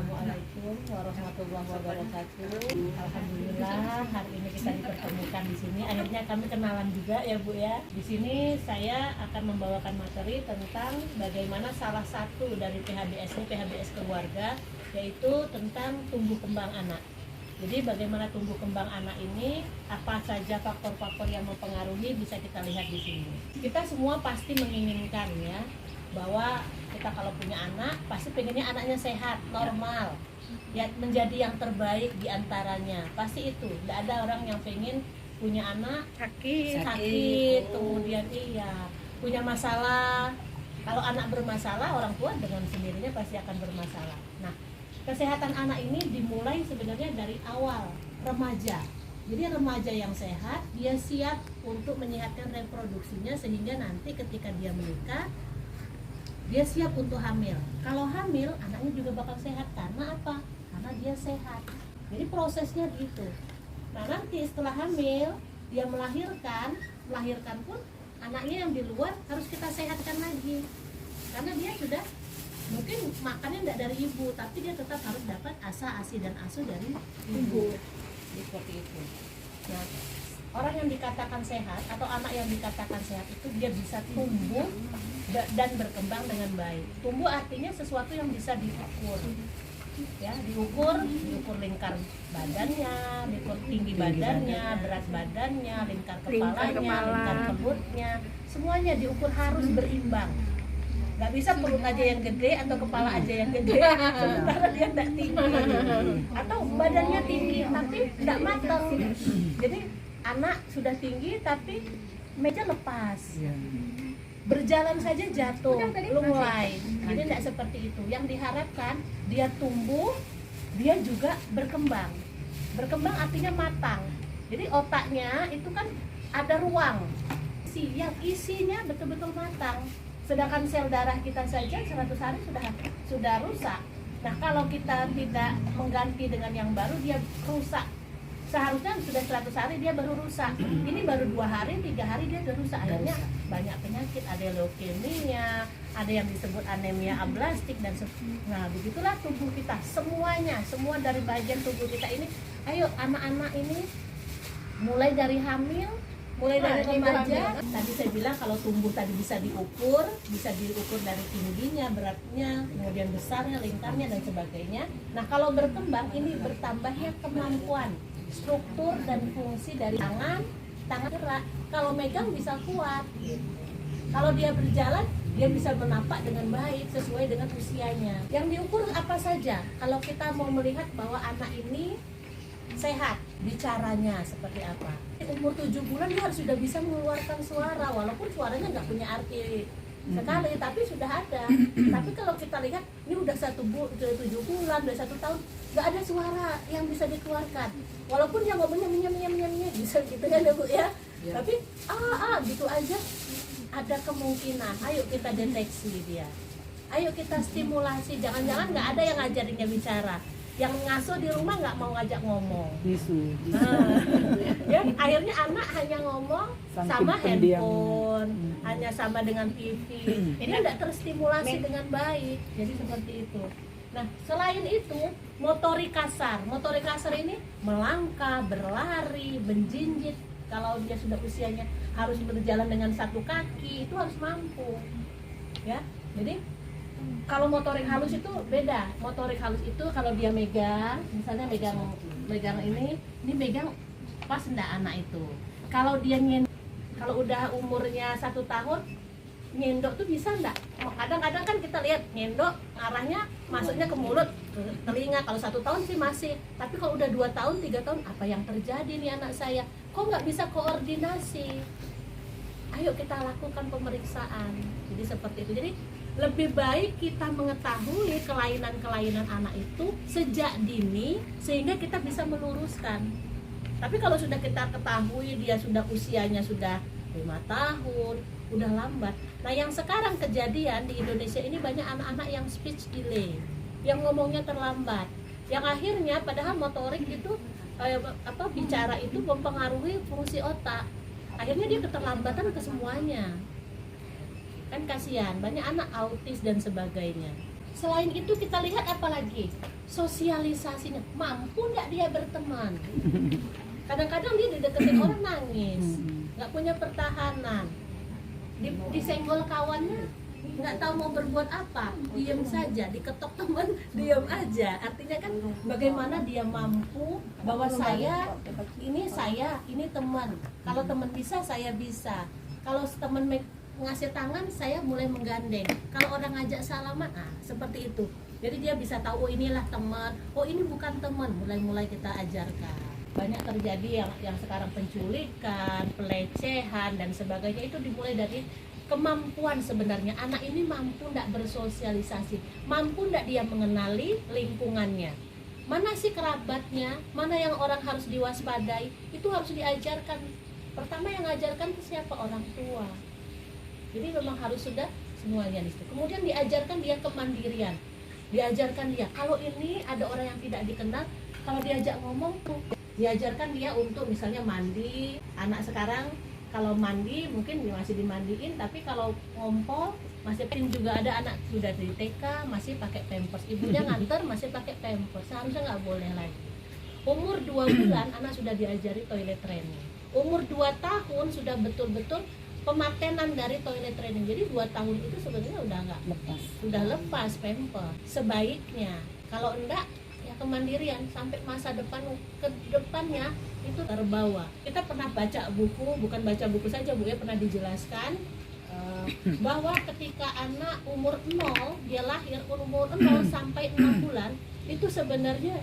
Assalamualaikum warahmatullahi wabarakatuh. Alhamdulillah hari ini kita dipertemukan di sini. Akhirnya kami kenalan juga ya Bu ya. Di sini saya akan membawakan materi tentang bagaimana salah satu dari PHBS ini, PHBS keluarga, yaitu tentang tumbuh kembang anak. Jadi bagaimana tumbuh kembang anak ini, apa saja faktor-faktor yang mempengaruhi bisa kita lihat di sini. Kita semua pasti menginginkan ya bahwa kita kalau punya anak pasti pengennya anaknya sehat, normal, ya menjadi yang terbaik di antaranya. Pasti itu. Tidak ada orang yang pengen punya anak sakit, kemudian punya masalah. Kalau anak bermasalah, orang tua dengan sendirinya pasti akan bermasalah. Nah, kesehatan anak ini dimulai sebenarnya dari awal remaja. Jadi remaja yang sehat, dia siap untuk menyehatkan reproduksinya sehingga nanti ketika dia menikah, dia siap untuk hamil. Kalau hamil, anaknya juga bakal sehat. Karena apa? Karena dia sehat. Jadi prosesnya gitu. Nah nanti setelah hamil, dia melahirkan pun anaknya yang di luar harus kita sehatkan lagi. Karena dia sudah mungkin makannya tidak dari ibu, tapi dia tetap harus dapat asa, asi, dan asuh dari ibu. Seperti itu. Nah, orang yang dikatakan sehat atau anak yang dikatakan sehat itu dia bisa tumbuh dan berkembang dengan baik. Tumbuh artinya sesuatu yang bisa diukur. Ya, diukur lingkar badannya, diukur tinggi badannya, berat badannya, lingkar kepalanya, lingkar perutnya, semuanya diukur harus berimbang. Gak bisa perut aja yang gede atau kepala aja yang gede, sementara dia tidak tinggi, atau badannya tinggi tapi tidak matang. Jadi anak sudah tinggi tapi meja lepas, berjalan saja jatuh, lunglai. Jadi tidak seperti itu. Yang diharapkan dia tumbuh, dia juga berkembang. Berkembang artinya matang. Jadi otaknya itu kan ada ruang yang isinya betul-betul matang. Sedangkan sel darah kita saja 100 hari sudah rusak. Nah kalau kita tidak mengganti dengan yang baru, dia rusak. Seharusnya sudah 100 hari dia baru rusak. Ini baru 2 hari, 3 hari dia sudah rusak. Akhirnya banyak penyakit, ada leukemia, ada yang disebut anemia ablastik dan nah begitulah tubuh kita. Semuanya, semua dari bagian tubuh kita ini. Ayo anak-anak ini mulai dari hamil, mulai dari remaja. Tadi saya bilang kalau tumbuh tadi bisa diukur dari tingginya, beratnya, kemudian besarnya, lingkarnya dan sebagainya. Nah kalau berkembang ini bertambahnya kemampuan struktur dan fungsi dari tangan gerak. Kalau megang bisa kuat. Kalau dia berjalan, dia bisa menapak dengan baik sesuai dengan usianya. Yang diukur apa saja? Kalau kita mau melihat bahwa anak ini sehat, bicaranya seperti apa. Umur 7 bulan dia harus sudah bisa mengeluarkan suara, walaupun suaranya nggak punya arti sekali, tapi sudah ada. Tapi kalau kita lihat, ini udah 7 bulan, udah 1 tahun, nggak ada suara yang bisa dikeluarkan. Walaupun dia ngomongnya minya, bisa gitu kan ya Bu ya. Tapi gitu aja ada kemungkinan. Ayo kita deteksi dia. Ayo kita stimulasi. Jangan-jangan nggak ada yang ngajarinnya bicara. Yang ngasuh di rumah nggak mau ngajak ngomong. Ya, akhirnya anak hanya ngomong sama handphone, hanya sama dengan TV. Ini tidak terstimulasi dengan baik. Jadi seperti itu. Nah, selain itu, motorik kasar. Motorik kasar ini melangkah, berlari, menjinjit. Kalau dia sudah usianya harus berjalan dengan 1 kaki, itu harus mampu. Ya, jadi kalau motorik halus itu beda. Motorik halus itu kalau dia megang, misalnya megang ini megang pas enggak anak itu. Kalau dia kalau udah umurnya 1 tahun, nyendok tuh bisa enggak? Kadang-kadang kan kita lihat nyendok arahnya masuknya ke mulut, ke telinga. Kalau 1 tahun sih masih. Tapi kalau udah 2 tahun, 3 tahun, apa yang terjadi nih anak saya? Kok nggak bisa koordinasi? Ayo kita lakukan pemeriksaan. Jadi seperti itu. Jadi lebih baik kita mengetahui kelainan-kelainan anak itu sejak dini sehingga kita bisa meluruskan. Tapi kalau sudah kita ketahui dia sudah usianya sudah 5 tahun, udah lambat. Nah yang sekarang kejadian di Indonesia ini banyak anak-anak yang speech delay, yang ngomongnya terlambat, yang akhirnya padahal motorik itu bicara itu mempengaruhi fungsi otak. Akhirnya dia keterlambatan ke semuanya. Kan kasihan, banyak anak autis dan sebagainya. Selain itu kita lihat apalagi sosialisasinya, mampu nggak dia berteman. Kadang-kadang dia dideketin orang nangis, nggak punya pertahanan, disenggol kawannya nggak tahu mau berbuat apa, diam saja, diketok teman diam aja. Artinya kan bagaimana dia mampu bahwa saya ini teman, kalau teman bisa saya bisa, kalau teman ngasih tangan saya mulai menggandeng, kalau orang ngajak salaman seperti itu. Jadi dia bisa tahu, oh inilah teman, oh ini bukan teman, mulai kita ajarkan. Banyak terjadi yang sekarang penculikan, pelecehan dan sebagainya, itu dimulai dari kemampuan. Sebenarnya anak ini mampu tidak bersosialisasi, mampu tidak dia mengenali lingkungannya, mana sih kerabatnya, mana yang orang harus diwaspadai, itu harus diajarkan. Pertama yang ngajarkan itu siapa? Orang tua. Jadi memang harus sudah semuanya di situ. Kemudian diajarkan dia kemandirian, diajarkan dia kalau ini ada orang yang tidak dikenal, kalau diajak ngomong tuh diajarkan dia untuk misalnya mandi. Anak sekarang kalau mandi mungkin masih dimandiin, tapi kalau ngompol masih juga ada anak sudah di TK masih pakai pampers, ibunya nganter masih pakai pampers, seharusnya nggak boleh lagi. Umur 2 bulan anak sudah diajari toilet training, umur 2 tahun sudah betul-betul pematenan dari toilet training. Jadi 2 tahun itu sebenarnya udah nggak lepas, sudah lepas pampers. Sebaiknya kalau enggak ya kemandirian sampai masa depan ke depannya itu terbawa. Kita pernah baca buku, bukan baca buku saja Bu ya, pernah dijelaskan bahwa ketika anak umur 0, dia lahir umur 0 sampai 6 bulan, itu sebenarnya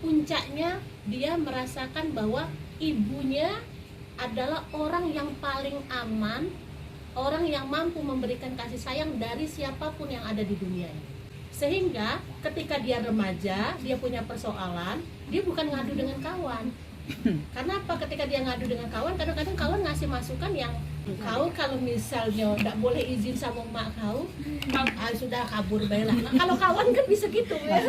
puncaknya dia merasakan bahwa ibunya adalah orang yang paling aman, orang yang mampu memberikan kasih sayang dari siapapun yang ada di dunia ini. Sehingga ketika dia remaja, dia punya persoalan, dia bukan ngadu dengan kawan. Karena apa? Ketika dia ngadu dengan kawan, kadang-kadang kawan ngasih masukan yang kau kalau misalnya tidak boleh izin sama mak kau, sudah kabur bela. Nah, kalau kawan kan bisa gitu ya,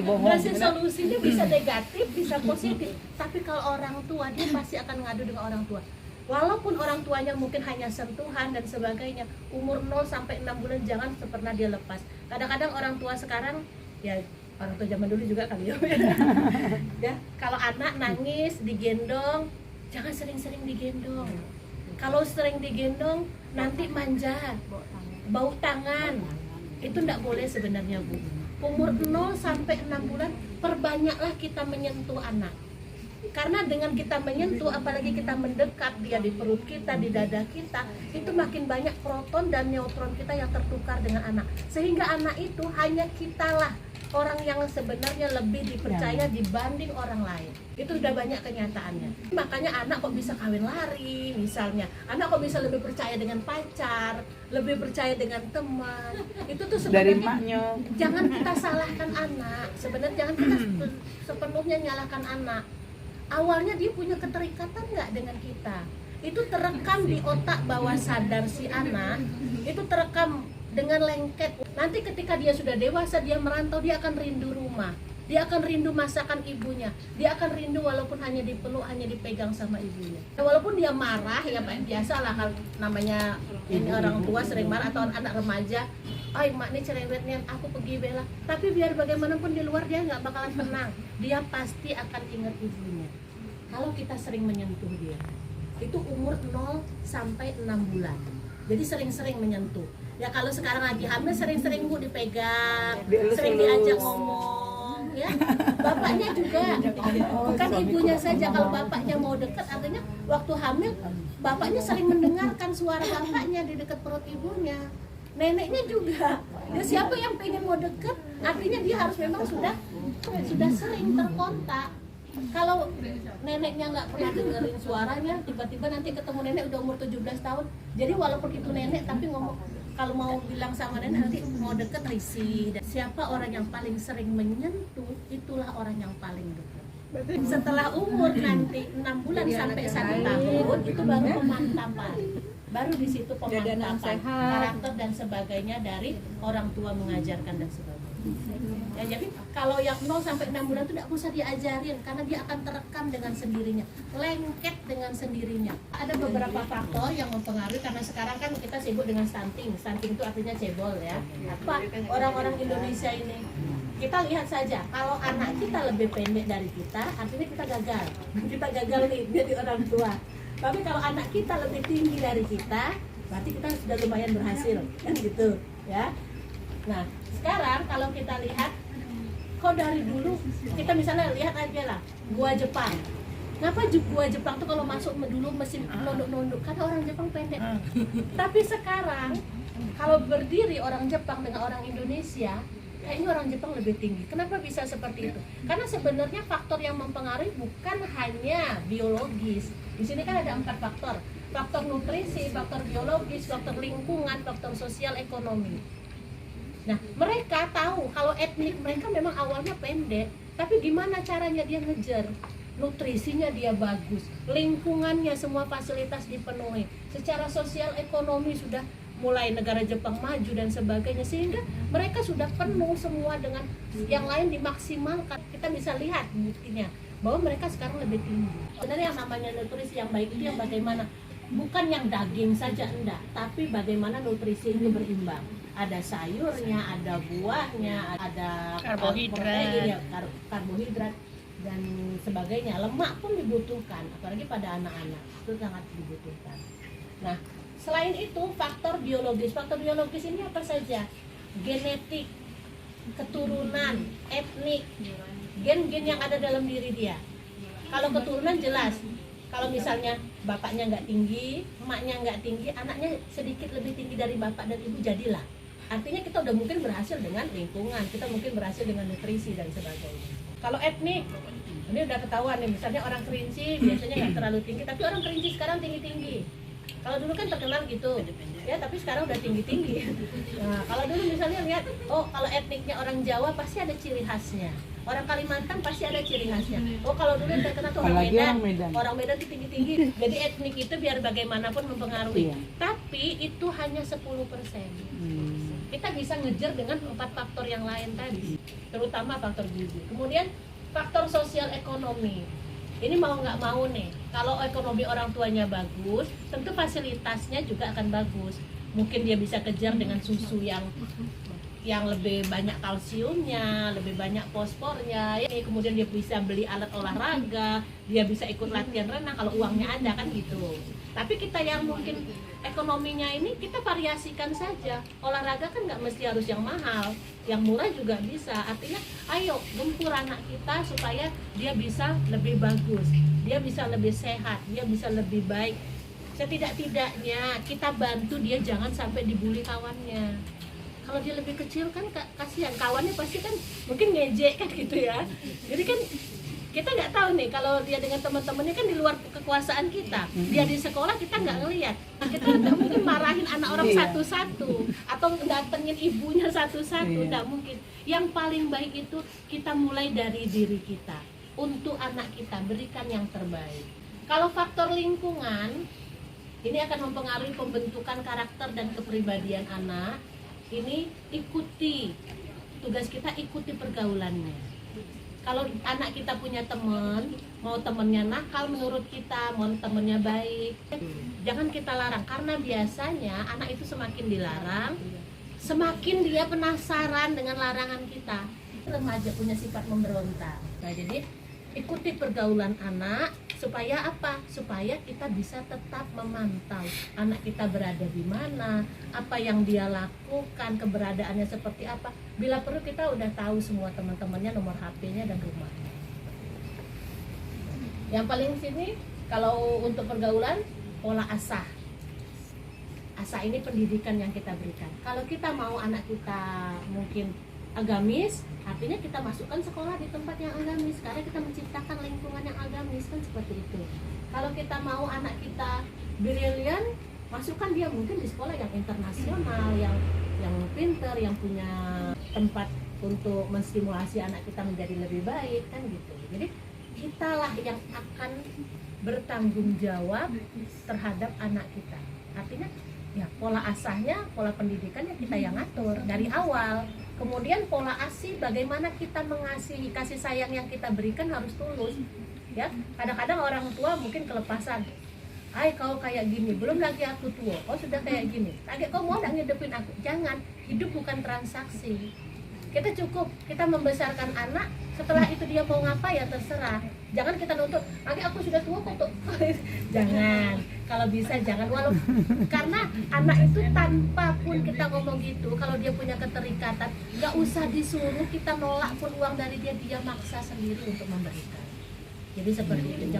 ngasih solusinya bisa negatif, bisa positif. Tapi kalau orang tua, dia pasti akan ngadu dengan orang tua. Walaupun orang tuanya mungkin hanya sentuhan dan sebagainya, umur 0 sampai 6 bulan jangan pernah dia lepas. Kadang-kadang orang tua sekarang ya, orang tua zaman dulu juga kali ya. Ya, kalau anak nangis digendong, jangan sering-sering digendong. Kalau sering digendong nanti manja, bau tangan. Itu tidak boleh sebenarnya Bu. Umur 0 sampai 6 bulan perbanyaklah kita menyentuh anak. Karena dengan kita menyentuh, apalagi kita mendekat dia di perut kita, di dada kita, itu makin banyak proton dan neutron kita yang tertukar dengan anak. Sehingga anak itu hanya kitalah orang yang sebenarnya lebih dipercaya dibanding orang lain. Itu sudah banyak kenyataannya. Makanya anak kok bisa kawin lari misalnya, anak kok bisa lebih percaya dengan pacar, lebih percaya dengan teman. Itu tuh sebenarnya jangan kita salahkan anak. Sebenarnya jangan kita sepenuhnya nyalahkan anak. Awalnya dia punya keterikatan nggak dengan kita, itu terekam di otak bawah sadar si anak, itu terekam dengan lengket. Nanti ketika dia sudah dewasa, dia merantau, dia akan rindu rumah, dia akan rindu masakan ibunya, dia akan rindu walaupun hanya dipeluk, hanya dipegang sama ibunya. Walaupun dia marah, ya biasa lah, kalau namanya ini orang tua sering marah atau anak remaja, ay mak ini cerewetnya, aku pergi bela. Tapi biar bagaimanapun di luar dia nggak bakalan tenang, dia pasti akan ingat ibunya. Kalau kita sering menyentuh dia, itu umur 0 sampai 6 bulan. Jadi sering-sering menyentuh. Ya kalau sekarang lagi hamil sering-sering Bu dipegang, sering diajak ngomong, ya. Bapaknya juga, bukan ibunya saja. Kalau bapaknya mau dekat, artinya waktu hamil bapaknya sering mendengarkan suara bapaknya di dekat perut ibunya. Neneknya juga. Ya, siapa yang pengen mau dekat, artinya dia harus memang sudah sering terkontak. Kalau neneknya nggak pernah dengerin suaranya, tiba-tiba nanti ketemu nenek udah umur 17 tahun. Jadi walaupun itu nenek, tapi ngomong kalau mau bilang sama nenek nanti mau deket risih. Siapa orang yang paling sering menyentuh, itulah orang yang paling dekat. Setelah umur nanti 6 bulan sampai 1 tahun, itu baru pemantapan. Baru di situ pemantapan karakter dan sebagainya dari orang tua mengajarkan dan sebagainya. Ya, jadi kalau yang 0 sampai 6 bulan itu tidak usah diajarin karena dia akan terekam dengan sendirinya, lengket dengan sendirinya. Ada beberapa faktor yang mempengaruhi karena sekarang kan kita sibuk dengan stunting. Stunting itu artinya cebol ya. Apa orang-orang Indonesia ini? Kita lihat saja, kalau anak kita lebih pendek dari kita, artinya kita gagal. Kita gagal nih jadi orang tua. Tapi kalau anak kita lebih tinggi dari kita, berarti kita sudah lumayan berhasil, kan gitu ya. Nah, sekarang kalau kita lihat, kok dari dulu kita misalnya lihat aja lah gua Jepang. Kenapa gua Jepang tuh kalau masuk dulu mesin nunduk-nunduk karena orang Jepang pendek. Tapi sekarang kalau berdiri orang Jepang dengan orang Indonesia, kayaknya orang Jepang lebih tinggi. Kenapa bisa seperti itu? Karena sebenarnya faktor yang mempengaruhi bukan hanya biologis. Di sini kan ada 4 faktor. Faktor nutrisi, faktor biologis, faktor lingkungan, faktor sosial, ekonomi. Nah, mereka tahu kalau etnik mereka memang awalnya pendek, tapi gimana caranya dia ngejar? Nutrisinya dia bagus, lingkungannya semua fasilitas dipenuhi, secara sosial ekonomi sudah mulai negara Jepang maju dan sebagainya, sehingga mereka sudah penuh semua dengan yang lain dimaksimalkan. Kita bisa lihat buktinya bahwa mereka sekarang lebih tinggi. Sebenarnya yang namanya nutrisi yang baik itu yang bagaimana? Bukan yang daging saja enggak, tapi bagaimana nutrisi ini berimbang. Ada sayurnya, ada buahnya, ada karbohidrat, karbohidrat dan sebagainya. Lemak pun dibutuhkan, apalagi pada anak-anak itu sangat dibutuhkan. Nah, selain itu faktor biologis. Faktor biologis ini apa saja? Genetik, keturunan, etnik, gen-gen yang ada dalam diri dia. Kalau keturunan jelas. Kalau misalnya bapaknya nggak tinggi, emaknya nggak tinggi, anaknya sedikit lebih tinggi dari bapak dan ibu, jadilah. Artinya kita udah mungkin berhasil dengan lingkungan, kita mungkin berhasil dengan nutrisi dan sebagainya. Kalau etnik, ini udah ketahuan nih, misalnya orang Kerinci biasanya nggak terlalu tinggi, tapi orang Kerinci sekarang tinggi-tinggi. Kalau dulu kan terkenal gitu, ya tapi sekarang udah tinggi-tinggi. Nah, kalau dulu misalnya lihat, oh kalau etniknya orang Jawa pasti ada ciri khasnya. Orang Kalimantan pasti ada ciri khasnya. Oh kalau dulu yang terkenal tuh orang Medan. Orang Medan tuh tinggi-tinggi. Jadi etnik itu biar bagaimanapun mempengaruhi. Iya. Tapi itu hanya 10%. Kita bisa ngejar dengan 4 faktor yang lain tadi, terutama faktor gizi. Kemudian faktor sosial ekonomi. Ini mau nggak mau nih, kalau ekonomi orang tuanya bagus, tentu fasilitasnya juga akan bagus. Mungkin dia bisa kejar dengan susu yang lebih banyak kalsiumnya, lebih banyak fosfornya, ya. Kemudian dia bisa beli alat olahraga, dia bisa ikut latihan renang kalau uangnya ada, kan gitu. Tapi kita yang mungkin ekonominya ini kita variasikan saja. Olahraga kan nggak mesti harus yang mahal, yang murah juga bisa. Artinya ayo gempur anak kita supaya dia bisa lebih bagus, dia bisa lebih sehat, dia bisa lebih baik. Setidak-tidaknya kita bantu dia jangan sampai dibully kawannya. Kalau dia lebih kecil kan kasihan, kawannya pasti kan mungkin ngejek kan gitu ya. Jadi kan kita nggak tahu nih kalau dia dengan teman-temannya kan di luar kekuasaan kita. Dia di sekolah kita nggak ngelihat. Nah, kita nggak mungkin marahin anak orang satu-satu atau datengin ibunya satu-satu, nggak mungkin. Yang paling baik itu kita mulai dari diri kita. Untuk anak kita berikan yang terbaik. Kalau faktor lingkungan ini akan mempengaruhi pembentukan karakter dan kepribadian anak. Ini ikuti, tugas kita ikuti pergaulannya. Kalau anak kita punya teman, mau temennya nakal menurut kita, mau temennya baik, jangan kita larang. Karena biasanya anak itu semakin dilarang, semakin dia penasaran dengan larangan kita. Remaja punya sifat memberontak. Nah, jadi ikuti pergaulan anak supaya apa? Supaya kita bisa tetap memantau anak kita berada di mana, apa yang dia lakukan, keberadaannya seperti apa. Bila perlu kita udah tahu semua teman-temannya, nomor HP-nya dan rumahnya. Yang paling sini kalau untuk pergaulan, pola asah. Asah ini pendidikan yang kita berikan. Kalau kita mau anak kita mungkin agamis, artinya kita masukkan sekolah di tempat yang agamis karena kita menciptakan lingkungan yang agamis, kan seperti itu. Kalau kita mau anak kita brilian, masukkan dia mungkin di sekolah yang internasional, yang pinter, yang punya tempat untuk menstimulasi anak kita menjadi lebih baik, kan gitu. Jadi kitalah yang akan bertanggung jawab terhadap anak kita. Artinya ya pola asahnya, pola pendidikannya kita yang atur dari awal. Kemudian pola ASI, bagaimana kita mengasihi, kasih sayang yang kita berikan harus tulus. Ya, kadang-kadang orang tua mungkin kelepasan. Ay, kau kayak gini, belum lagi aku tua, kau sudah kayak gini. Lagi kau mau nggak ngidupin aku? Jangan, hidup bukan transaksi. Kita cukup, kita membesarkan anak, setelah itu dia mau ngapa ya terserah. Jangan kita nuntut, lagi aku sudah tua kok. Jangan, kalau bisa jangan. Karena anak itu tanpa pun kita ngomong gitu, kalau dia punya keterikatan, nggak usah disuruh kita nolak pun uang dari dia, dia maksa sendiri untuk memberikan. Jadi seperti itu,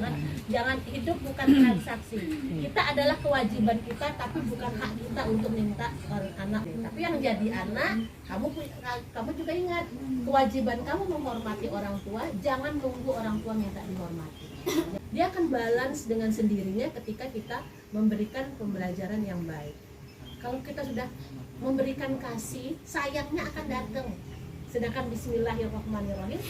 jangan hidup bukan transaksi. Kita adalah kewajiban kita, tapi bukan hak kita untuk minta anak. Tapi yang jadi anak, kamu juga ingat kewajiban kamu menghormati orang tua. Jangan nunggu orang tua minta dihormati. Dia akan balance dengan sendirinya ketika kita memberikan pembelajaran yang baik. Kalau kita sudah memberikan kasih, sayangnya akan datang. Sedangkan Bismillahirrahmanirrahim,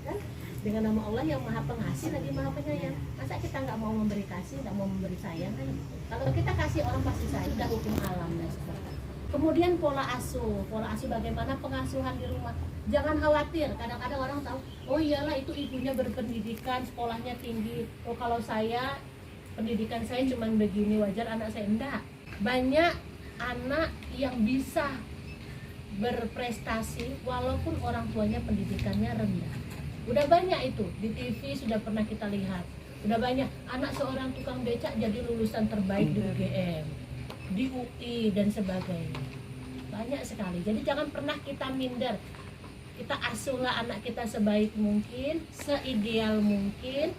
kan? Dengan nama Allah yang maha pengasih lagi maha penyayang. Masa kita nggak mau memberi kasih, nggak mau memberi sayang kan? Kalau kita kasih orang pasti sayang, sudah hukum alam dan sebagainya. Kemudian pola asuh bagaimana pengasuhan di rumah. Jangan khawatir, kadang-kadang orang tahu, oh iyalah itu ibunya berpendidikan, sekolahnya tinggi. Oh kalau saya, pendidikan saya cuma begini, wajar anak saya. Enggak, banyak anak yang bisa berprestasi walaupun orang tuanya pendidikannya rendah. Udah banyak itu, di TV sudah pernah kita lihat. Udah banyak anak seorang tukang becak jadi lulusan terbaik di UGM, di UI dan sebagainya. Banyak sekali. Jadi jangan pernah kita minder. Kita asuhlah anak kita sebaik mungkin, seideal mungkin.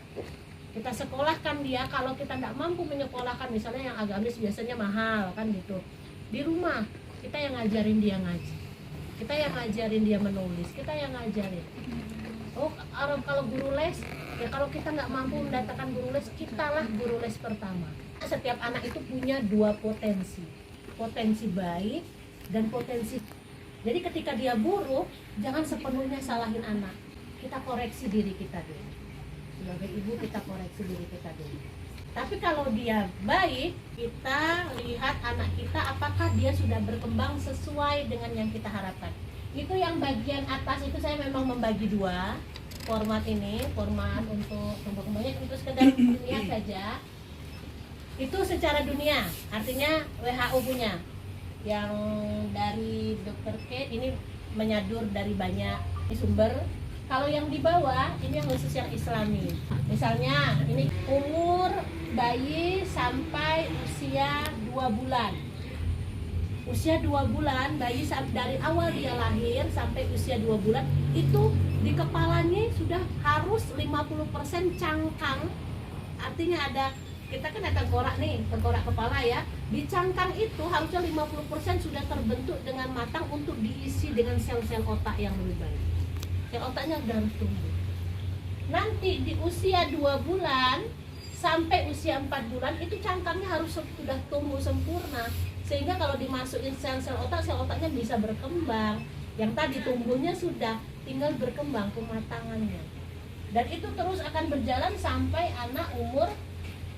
Kita sekolahkan dia. Kalau kita tidak mampu menyekolahkan, misalnya yang agamis biasanya mahal kan gitu. Di rumah kita yang ngajarin dia ngaji, kita yang ngajarin dia menulis, kita yang ngajarin. Oh, kalau guru les, ya kalau kita nggak mampu mendatangkan guru les, kitalah guru les pertama. Setiap anak itu punya dua potensi baik dan potensi. Jadi ketika dia buruk, jangan sepenuhnya salahin anak. Kita koreksi diri kita dulu. Sebagai ibu kita koreksi diri kita dulu. Tapi kalau dia baik, kita lihat anak kita apakah dia sudah berkembang sesuai dengan yang kita harapkan. Itu yang bagian atas itu saya memang membagi dua format ini, format untuk kembangnya itu sekedar dunia saja. Itu secara dunia, artinya WHO punya. Yang dari Dr. Kate ini menyadur dari banyak sumber. Kalau yang di bawah ini yang khusus yang Islami. Misalnya ini umur bayi sampai usia 2 bulan. Usia 2 bulan, bayi dari awal dia lahir sampai usia 2 bulan itu di kepalanya sudah harus 50% cangkang. Artinya ada, kita kan ada tengkorak nih, tengkorak kepala ya. Di cangkang itu harusnya 50% sudah terbentuk dengan matang untuk diisi dengan sel-sel otak yang lebih baik. Sel otaknya sudah harus tumbuh. Nanti di usia 2 bulan sampai usia 4 bulan itu cangkangnya harus sudah tumbuh sempurna. Sehingga kalau dimasukin sel-sel otak, sel otaknya bisa berkembang. Yang tadi tumbuhnya sudah, tinggal berkembang kematangannya. Dan itu terus akan berjalan sampai anak umur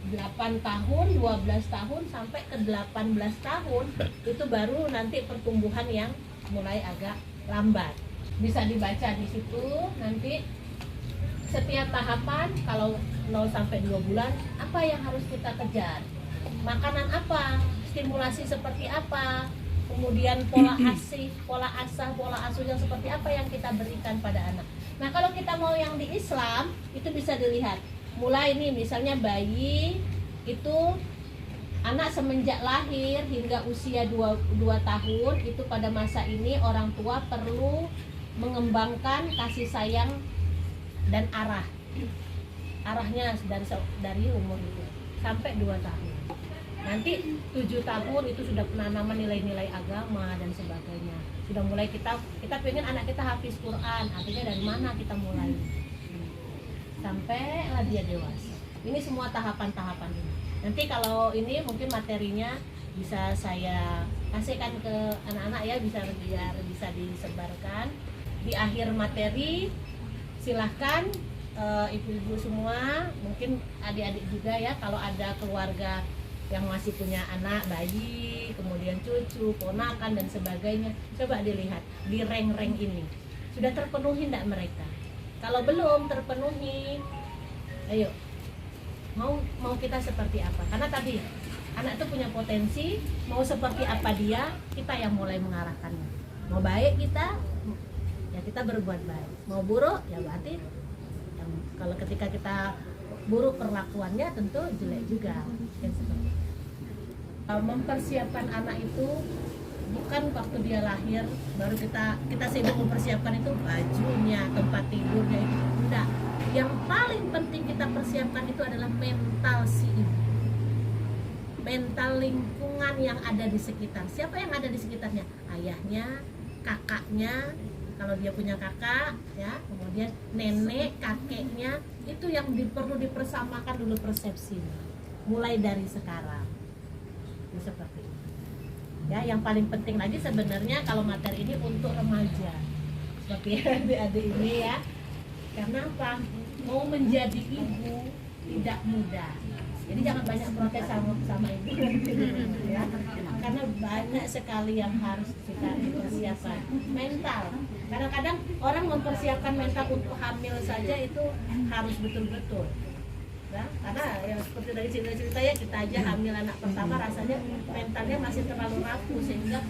8 tahun, 12 tahun, sampai ke 18 tahun. Itu baru nanti pertumbuhan yang mulai agak lambat. Bisa dibaca di situ nanti setiap tahapan, kalau 0 sampai 2 bulan, apa yang harus kita kejar? Makanan apa? Stimulasi seperti apa, kemudian pola asuh yang seperti apa yang kita berikan pada anak. Nah kalau kita mau yang di Islam itu bisa dilihat. Mulai nih misalnya bayi itu anak semenjak lahir hingga usia 2 tahun itu pada masa ini orang tua perlu mengembangkan kasih sayang dan arahnya dari umur itu sampai 2 tahun. Nanti 7 tahun itu sudah penanaman nilai-nilai agama dan sebagainya. Sudah mulai kita pengen anak kita hafiz Quran. Artinya dari mana kita mulai? Sampailah dia dewasa. Ini semua tahapan-tahapan ini. Nanti kalau ini mungkin materinya bisa saya kasihkan ke anak-anak ya, biar bisa disebarkan. Di akhir materi silahkan ibu-ibu semua, mungkin adik-adik juga ya, kalau ada keluarga yang masih punya anak, bayi, kemudian cucu, ponakan dan sebagainya, coba dilihat di rank-rank ini sudah terpenuhi tidak mereka? Kalau belum terpenuhi, ayo mau kita seperti apa? Karena tadi anak itu punya potensi, mau seperti apa dia, kita yang mulai mengarahkannya. Mau baik kita, ya kita berbuat baik. Mau buruk, ya berarti kalau ketika kita buruk perlakuannya tentu jelek juga. Kan seperti itu. Mempersiapkan anak itu bukan waktu dia lahir baru kita sibuk mempersiapkan itu bajunya, tempat tidurnya itu enggak. Yang paling penting kita persiapkan itu adalah mental si ibu, mental lingkungan yang ada di sekitar. Siapa yang ada di sekitarnya? Ayahnya, kakaknya, kalau dia punya kakak, ya, kemudian nenek, kakeknya, itu yang perlu dipersamakan dulu persepsinya, mulai dari sekarang. Seperti itu. Ya, yang paling penting lagi sebenarnya kalau materi ini untuk remaja, seperti adik-adik ini ya. Karena apa? Mau menjadi ibu tidak mudah. Jadi jangan banyak protes sama ibu ya. Karena banyak sekali yang harus kita persiapkan. Mental. Kadang-kadang orang mempersiapkan mental untuk hamil saja itu harus betul-betul. Ya, karena ya seperti dari cerita ya, kita aja hamil anak pertama rasanya mentalnya masih terlalu rapuh sehingga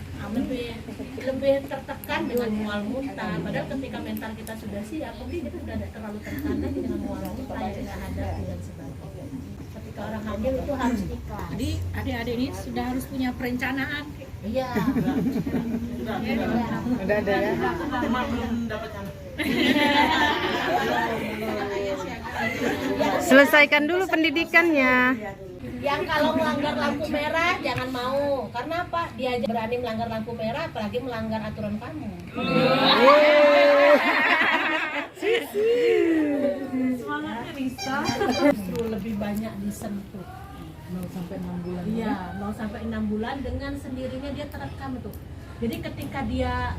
lebih tertekan dengan mual muntah. Padahal ketika mental kita sudah siap, mungkin kita sudah tidak terlalu tertekan lagi dengan mual muntah yang kita hadapi dan sebagainya. Ketika orang hamil itu harus ikhlas. Jadi adik-adik ini sudah harus punya perencanaan. Iya. Udah ada ya. Selesaikan dulu pendidikannya. Yang kalau melanggar lampu merah jangan mau. Karena apa? Dia aja berani melanggar lampu merah, apalagi melanggar aturan kamu. Semangatnya bisa. Justru lebih banyak disentuh. 0 sampai 6 bulan. Iya, 0 sampai 6 bulan dengan sendirinya dia terekam tuh. Jadi ketika dia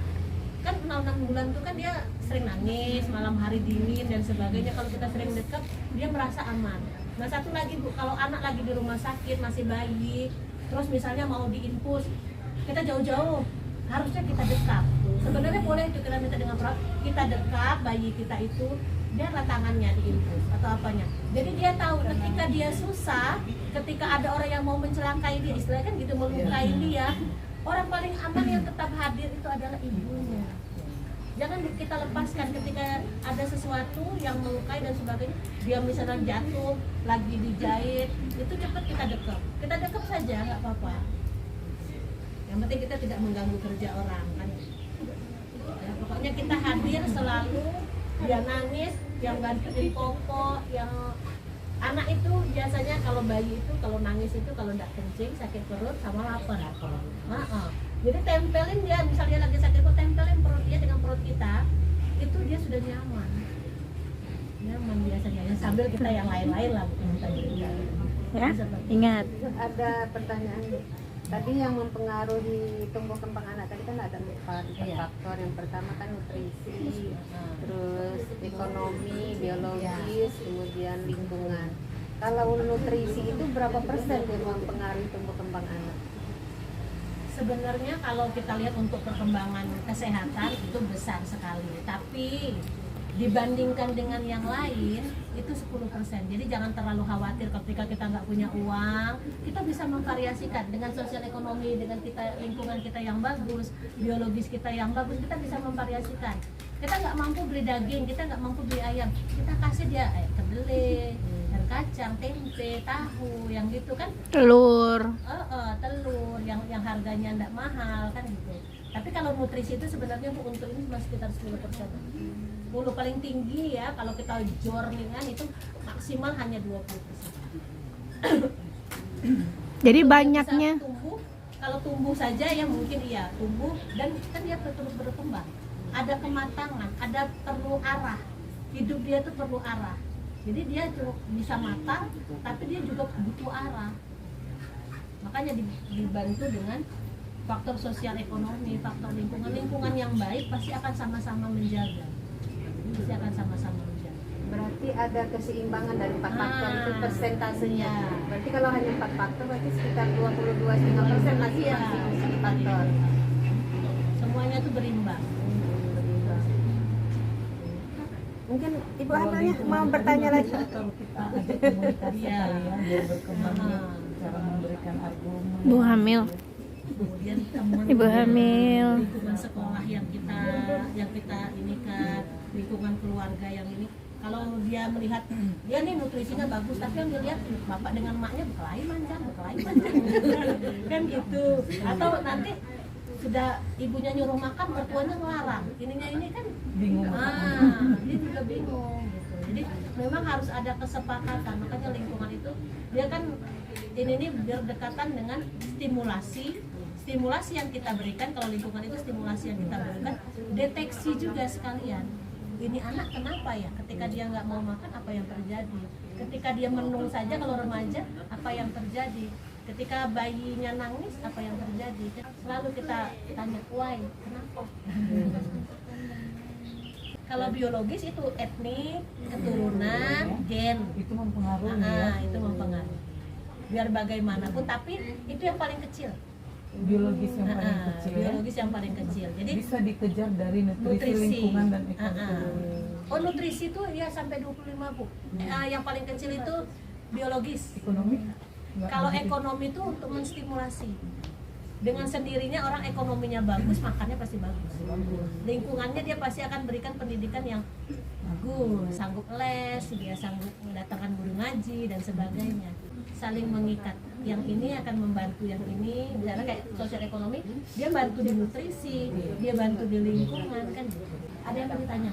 kan 6 bulan tuh kan dia sering nangis, malam hari dingin dan sebagainya. Kalau kita sering dekat, dia merasa aman. Nah, satu lagi Bu, kalau anak lagi di rumah sakit masih bayi, terus misalnya mau diinfus, kita jauh-jauh, harusnya kita dekat. Sebenarnya boleh itu kita minta dengan perawat, kita dekat bayi kita itu, biarlah tangannya diinfus atau apanya. Jadi dia tahu ketika dia susah, ketika ada orang yang mau mencelakai dia, istilahnya kan gitu, melukai dia, orang paling aman yang tetap hadir itu adalah ibunya. Jangan kita lepaskan ketika ada sesuatu yang melukai dan sebagainya, dia misalnya jatuh, lagi dijahit, itu cepat kita dekap saja, nggak apa-apa. Yang penting kita tidak mengganggu kerja orang kan. Ya, pokoknya kita hadir selalu, dia nangis, yang gantiin popok, yang anak itu biasanya kalau bayi itu kalau nangis itu kalau tidak kencing, sakit perut sama lapar. Jadi tempelin dia, misalnya lagi sakit perut, tempelin perut dia dengan perut kita, itu dia sudah nyaman biasanya. Ya, sambil kita yang lain-lain lah, bukan kita juga. Ya, ingat. Ada pertanyaan tadi yang mempengaruhi tumbuh kembang anak tadi kan ada 4 faktor. Yang pertama kan nutrisi, terus ekonomi, biologis, kemudian lingkungan. Kalau nutrisi itu berapa persen yang mempengaruhi tumbuh kembang anak? Sebenarnya kalau kita lihat untuk perkembangan kesehatan itu besar sekali, tapi dibandingkan dengan yang lain itu 10%. Jadi jangan terlalu khawatir ketika kita nggak punya uang, kita bisa memvariasikan dengan sosial ekonomi, dengan kita lingkungan kita yang bagus, biologis kita yang bagus, kita bisa memvariasikan. Kita nggak mampu beli daging, kita nggak mampu beli ayam, kita kasih dia kedelai, dan kacang, tempe, tahu, yang gitu kan. Telur. Telur yang harganya nggak mahal kan gitu. Tapi kalau nutrisi itu sebenarnya Bu, untuk ini cuma sekitar 10%. 10 paling tinggi ya, kalau kita jorningan itu maksimal hanya 20%. Jadi banyaknya. Kalau tumbuh saja ya mungkin iya tumbuh, dan kan dia terus berkembang. Ada kematangan, ada perlu arah. Hidup dia tuh perlu arah. Jadi dia bisa matang, tapi dia juga butuh arah. Makanya dibantu dengan faktor sosial ekonomi, faktor lingkungan yang baik pasti akan sama-sama menjaga. Pasti akan sama-sama menjaga. Berarti ada keseimbangan dari 4 faktor itu persentasenya. Iya. Berarti kalau hanya 4 faktor berarti sekitar 22,5% masih Iya. segi faktor. Semuanya tuh berimbang. Mungkin Ibu Hamilnya mau bertanya lagi. Kalau kita ajak komunikasi Iya. kalian biar berkembang Ah. cara memberikan argumen. Ibu hamil. Kemudian teman Ibu hamil. lingkungan sekolah yang kita ini kan, lingkungan keluarga yang ini, kalau dia melihat dia nih nutrisinya bagus, tapi yang dilihat bapak dengan maknya berkelahi manjang kan gitu. Atau nanti sudah ibunya nyuruh makan, mertuanya ngelarang, ininya ini kan Bingung. dia juga bingung gitu. Jadi memang harus ada kesepakatan, makanya lingkungan itu dia kan ini berdekatan dengan stimulasi yang kita berikan. Kalau lingkungan itu stimulasi yang kita berikan, deteksi juga sekalian, ini anak kenapa ya, ketika dia nggak mau makan apa yang terjadi, ketika dia menung saja kalau remaja apa yang terjadi, ketika bayinya nangis apa yang terjadi, selalu kita tanya why, kenapa. Kalau biologis itu etnik, keturunan, gen, Itu mempengaruhi ya. itu mempengaruhi. Biar bagaimanapun, tapi itu yang paling kecil. Biologis yang paling kecil ya. Biologis yang paling kecil. Jadi Bisa dikejar dari nutrisi, nutrisi. lingkungan dan ekonomi. Oh, nutrisi itu ya sampai 25 Bu. Yang paling kecil itu biologis. Ekonomi? Nggak Kalau begitu. ekonomi itu untuk menstimulasi. Dengan sendirinya orang ekonominya bagus, makannya pasti bagus. Lingkungannya dia pasti akan berikan pendidikan yang bagus, sanggup les, dia sanggup mendatangkan guru ngaji dan sebagainya. Saling mengikat. Yang ini akan membantu yang ini, misalnya kayak sosial ekonomi, dia bantu di nutrisi, dia bantu di lingkungan kan. Ada yang mau ditanya?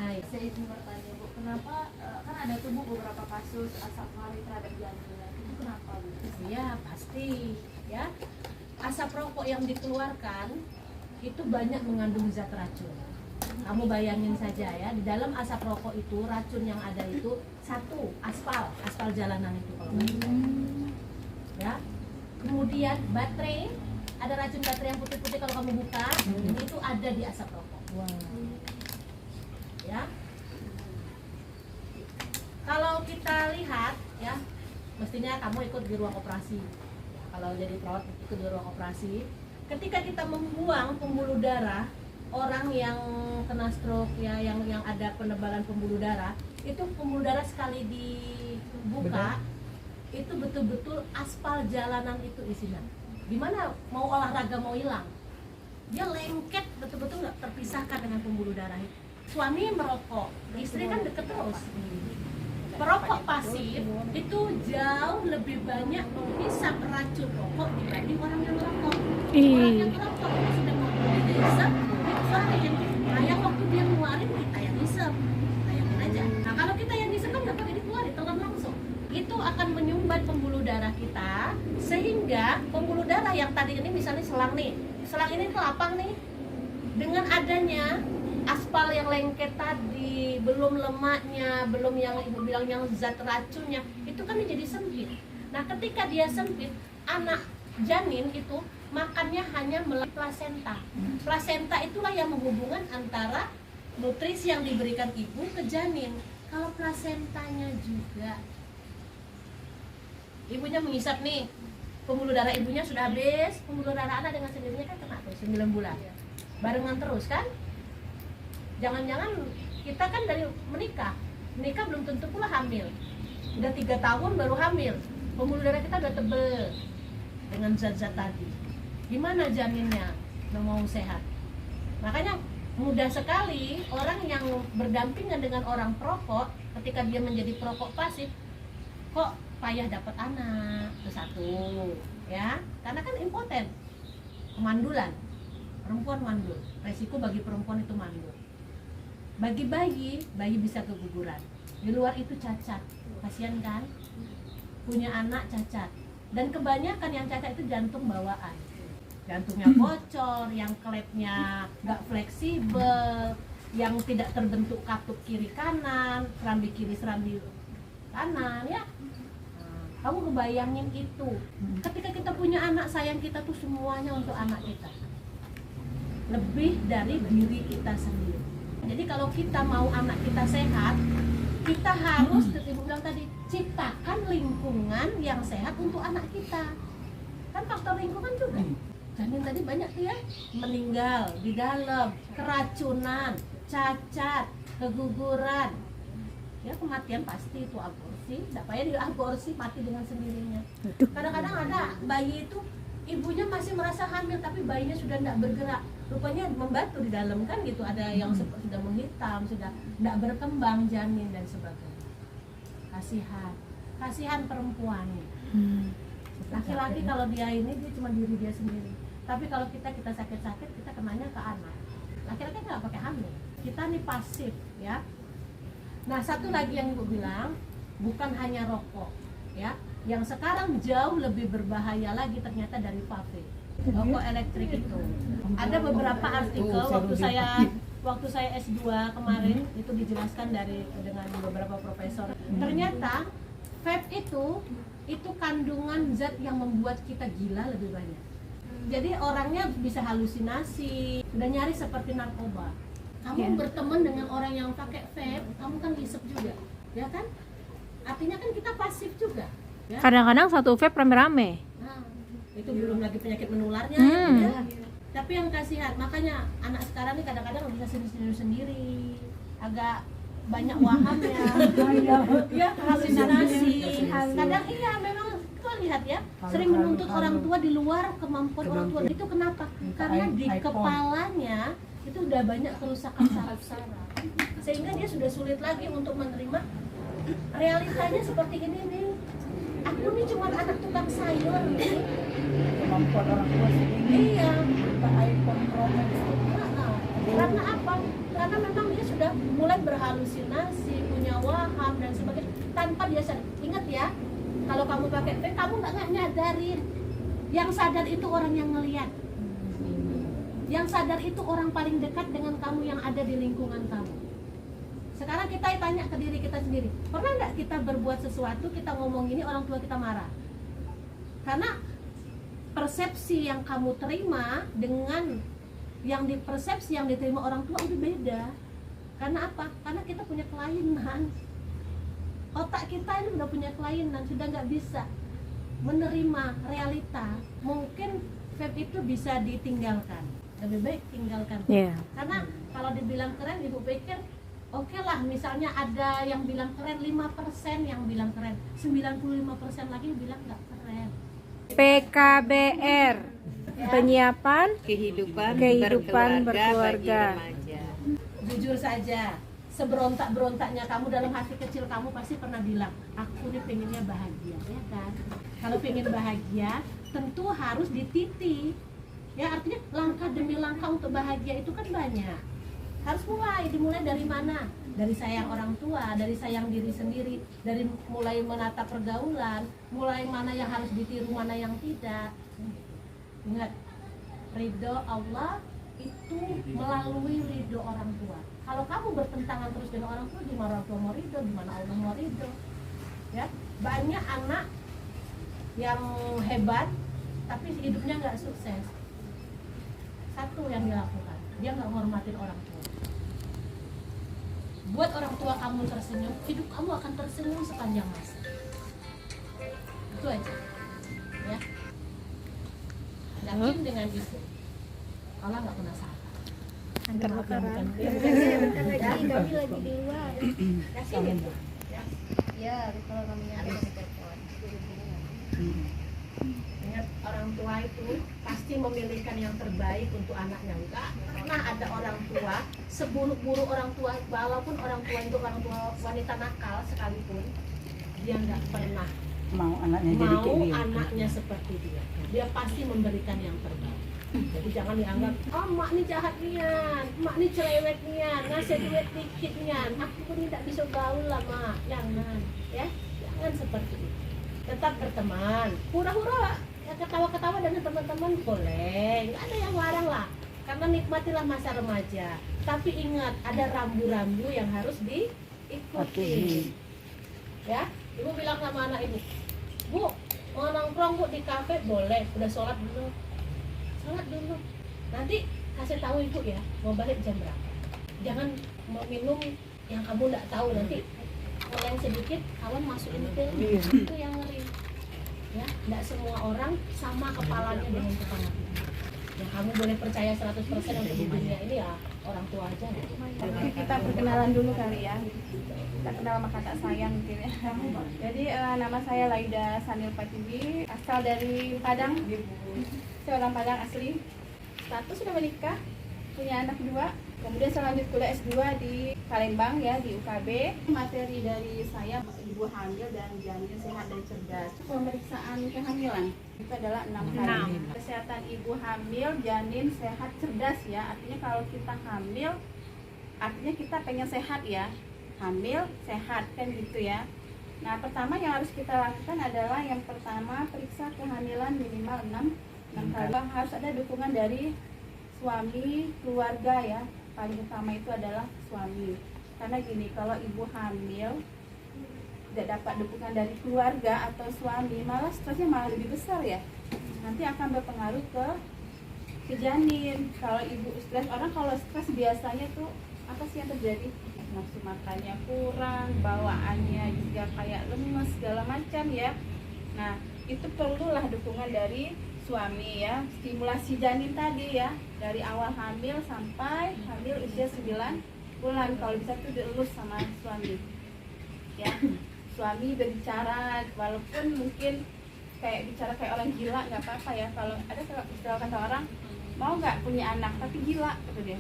Hai. Saya izin bertanya Bu, kenapa kan ada tuh Bu beberapa kasus asap lari terhadap janin, itu kenapa Bu? Iya pasti ya, asap rokok yang dikeluarkan itu banyak mengandung zat racun. Kamu bayangin saja ya, di dalam asap rokok itu racun yang ada itu satu, aspal jalanan itu kalau nggak salah. Ya, kemudian baterai, ada racun baterai yang putih-putih kalau kamu buka, itu ada di asap rokok. Ya, kalau kita lihat ya, mestinya kamu ikut di ruang operasi. Kalau jadi perawat ikut di ruang operasi. Ketika kita membuang pembuluh darah orang yang kena stroke ya, yang ada penebalan pembuluh darah, itu pembuluh darah sekali dibuka, itu betul-betul aspal jalanan itu isinya. Gimana mau olahraga mau hilang? Dia lengket betul-betul nggak terpisahkan dengan pembuluh darah itu. Suami merokok, istri kan deket terus. Perokok pasif itu jauh lebih banyak menghisap racun rokok dibanding orang yang merokok. Orang yang merokok itu sudah mau dihisap, dikeluarin. Nah yang waktu dia ngeluarin kita yang hisap, bayangin aja. Nah kalau kita yang hisap kan nggak pakai dikeluarin, telan langsung. Itu akan menyumbat pembuluh darah kita, sehingga pembuluh darah yang tadi ini misalnya selang nih, selang ini tuh lapang nih, dengan adanya aspal yang lengket tadi, belum lemaknya, belum yang ibu bilang yang zat racunnya, itu kan jadi sempit. Nah ketika dia sempit, anak janin itu makannya hanya melalui plasenta. Plasenta itulah yang menghubungkan antara nutrisi yang diberikan ibu ke janin. Kalau plasentanya juga, ibunya menghisap nih, pembuluh darah ibunya sudah habis, pembuluh darah anak dengan sendirinya kan kena tuh 9 bulan, barengan terus kan. Jangan-jangan kita kan dari menikah belum tentu pula hamil, udah 3 tahun baru hamil, pembuluh darah kita udah tebel dengan zat-zat tadi, gimana janinnya mau sehat? Makanya mudah sekali orang yang berdampingan dengan orang perokok, ketika dia menjadi perokok pasif, kok payah dapat anak, itu satu ya, karena kan impoten, kemandulan, perempuan mandul, resiko bagi perempuan itu mandul. Bagi bayi bisa keguguran. Di luar itu cacat, kasihan kan? Punya anak cacat. Dan kebanyakan yang cacat itu jantung bawaan. Jantungnya bocor, yang klepnya nggak fleksibel, yang tidak terbentuk katup kiri kanan, serambi kiri serambi kanan ya. Kamu kebayangin itu. Ketika kita punya anak, sayang kita tuh semuanya untuk anak kita. Lebih dari diri kita sendiri. Jadi kalau kita mau anak kita sehat, kita harus seperti Ibu bilang tadi, ciptakan lingkungan yang sehat untuk anak kita. Kan faktor lingkungan juga. Janin tadi banyak tuh ya, meninggal di dalam, keracunan, cacat, keguguran. Ya kematian pasti itu aborsi, tidak payah diaborsi, mati dengan sendirinya. Kadang-kadang ada bayi itu ibunya masih merasa hamil tapi bayinya sudah tidak bergerak, rupanya membatu di dalam kan gitu, ada yang sudah menghitam, sudah tidak berkembang janin dan sebagainya. Kasihan perempuan. Laki-laki kalau dia ini dia cuma diri dia sendiri, tapi kalau kita sakit-sakit kita kenanya ke anak. Laki-laki nggak pakai hamil, kita nih pasif ya. Nah satu lagi yang Ibu bilang, bukan hanya rokok ya, yang sekarang jauh lebih berbahaya lagi ternyata dari vape, rokok elektrik itu. Ada beberapa artikel waktu saya S2 kemarin itu dijelaskan dengan beberapa profesor. Ternyata vape itu kandungan zat yang membuat kita gila lebih banyak. Jadi orangnya bisa halusinasi, udah nyari seperti narkoba. Kamu berteman dengan orang yang pakai vape, kamu kan hisap juga, ya kan? Artinya kan kita pasif juga. Ya? Kadang-kadang satu vape rame-rame. Nah, itu belum lagi penyakit menularnya. Ya. Tapi yang kasihan, makanya anak sekarang nih kadang-kadang bisa sendiri, agak banyak wahamnya, ya halusinasi. Kadang iya memang kita lihat ya, sering menuntut orang tua di luar kemampuan orang tua. Itu kenapa? Karena di kepalanya itu udah banyak kerusakan saraf-saraf, sehingga dia sudah sulit lagi untuk menerima realitanya seperti ini nih. Aku nih cuma anak tukang sayur nih. Kemampuan orang tua segini. Iya. Kita iPhone Pro Max. Karena apa? Karena memang dia sudah mulai berhalusinasi, punya waham dan sebagainya tanpa dia sadar. Ingat ya, kalau kamu pakai vape, kamu nggak nyadarin. Yang sadar itu orang yang ngelihat. Yang sadar itu orang paling dekat dengan kamu yang ada di lingkungan kamu. Sekarang kita tanya ke diri kita sendiri, pernah nggak kita berbuat sesuatu, kita ngomong gini, orang tua kita marah? Karena persepsi yang kamu terima dengan yang dipersepsi yang diterima orang tua udah beda. Karena apa? Karena kita punya kelainan. Otak kita ini udah punya kelainan, sudah nggak bisa menerima realita. Mungkin vape itu bisa ditinggalkan, lebih baik tinggalkan. Karena kalau dibilang keren, Ibu pikir oke lah, misalnya ada yang bilang keren 5% yang bilang keren, 95% lagi bilang nggak keren. PKBR, penyiapan kehidupan berkeluarga. remaja. Jujur saja, seberontak-berontaknya kamu dalam hati kecil kamu pasti pernah bilang, aku nih pengennya bahagia, ya kan? Kalau pengen bahagia, tentu harus dititi. Ya artinya langkah demi langkah untuk bahagia itu kan banyak. Harus dimulai dari mana? Dari sayang orang tua, dari sayang diri sendiri, dari mulai menata pergaulan, mulai mana yang harus ditiru, mana yang tidak. Ingat, ridho Allah itu melalui ridho orang tua. Kalau kamu bertentangan terus dengan orang tua, gimana orang tua mau ridho, gimana Allah mau ridho? Ya, banyak anak yang hebat, tapi hidupnya nggak sukses. Satu yang dilakukan, dia nggak menghormatin orang tua. Buat orang tua kamu tersenyum, hidup kamu akan tersenyum sepanjang masa. Itu aja, ya. Yakin dengan itu, Allah nggak pernah salah. Antar makanan. Kami lagi di luar. Yakin itu. Ya, kalau kami ada telepon. Ingat, orang tua itu pasti memilihkan yang terbaik untuk anaknya. Enggak pernah ada orang tua seburuk-buruk orang tua, walaupun orang tua itu orang tua wanita nakal sekalipun, dia nggak pernah Mau anaknya jadi kayak dia. anaknya seperti dia. Dia pasti memberikan yang terbaik. Jadi jangan dianggap, oh mak ini jahat nian, mak ini cerewet nian, ngasih duit dikit nian, aku pun tidak bisa gaul lah mak. Jangan, ya, jangan seperti itu. Tetap berteman, hura-hura, ya ketawa-ketawa dengan teman-teman boleh, nggak ada yang larang lah. Karena nikmatilah masa remaja. Tapi ingat, ada rambu-rambu yang harus diikuti. Ya, ibu bilang sama anak ibu, Bu, mau nongkrong Bu di kafe boleh, udah sholat dulu. Sholat dulu. Nanti kasih tahu ibu ya, mau balik jam berapa. Jangan mau minum yang kamu nggak tahu nanti. goyang sedikit awan masukin ke itu yang ngeri. Ya, tidak semua orang sama kepalanya dengan kepala kita. Ya, kamu boleh percaya 100% untuk di dunia ini ya orang tua aja. Jadi kita perkenalan dulu kali ya. Kita kenal sama kakak saya mungkin ya. Jadi nama saya Laida Sanil Patiwi, asal dari Padang. Saya orang Padang asli. Status sudah menikah, punya anak 2. Kemudian saya lanjut kuliah S2 di Palembang ya, di UKB. Materi dari saya ibu hamil dan janin sehat dan cerdas. Pemeriksaan kehamilan itu adalah 6 kali. Kesehatan ibu hamil, janin sehat, cerdas ya. Artinya kalau kita hamil, artinya kita pengen sehat ya. Hamil, sehat kan gitu ya. Nah, pertama yang harus kita lakukan adalah yang pertama periksa kehamilan minimal 6 kali. Harus ada dukungan dari suami, keluarga ya. Paling utama itu adalah suami. Karena gini, kalau ibu hamil tidak dapat dukungan dari keluarga atau suami, malah stresnya malah lebih besar ya. Nanti akan berpengaruh ke janin. Kalau ibu stres, orang kalau stres biasanya tuh apa sih yang terjadi? Nafsu makannya kurang, bawaannya juga kayak lemes segala macam ya. Nah, itu perlulah dukungan dari suami ya. Stimulasi janin tadi ya, dari awal hamil sampai hamil usia 9 bulan. Kalau bisa tuh dielus sama suami ya. Suami berbicara, walaupun mungkin kayak bicara kayak orang gila, nggak apa-apa ya. Kalau ada istilah kata orang, mau nggak punya anak tapi gila, kata dia.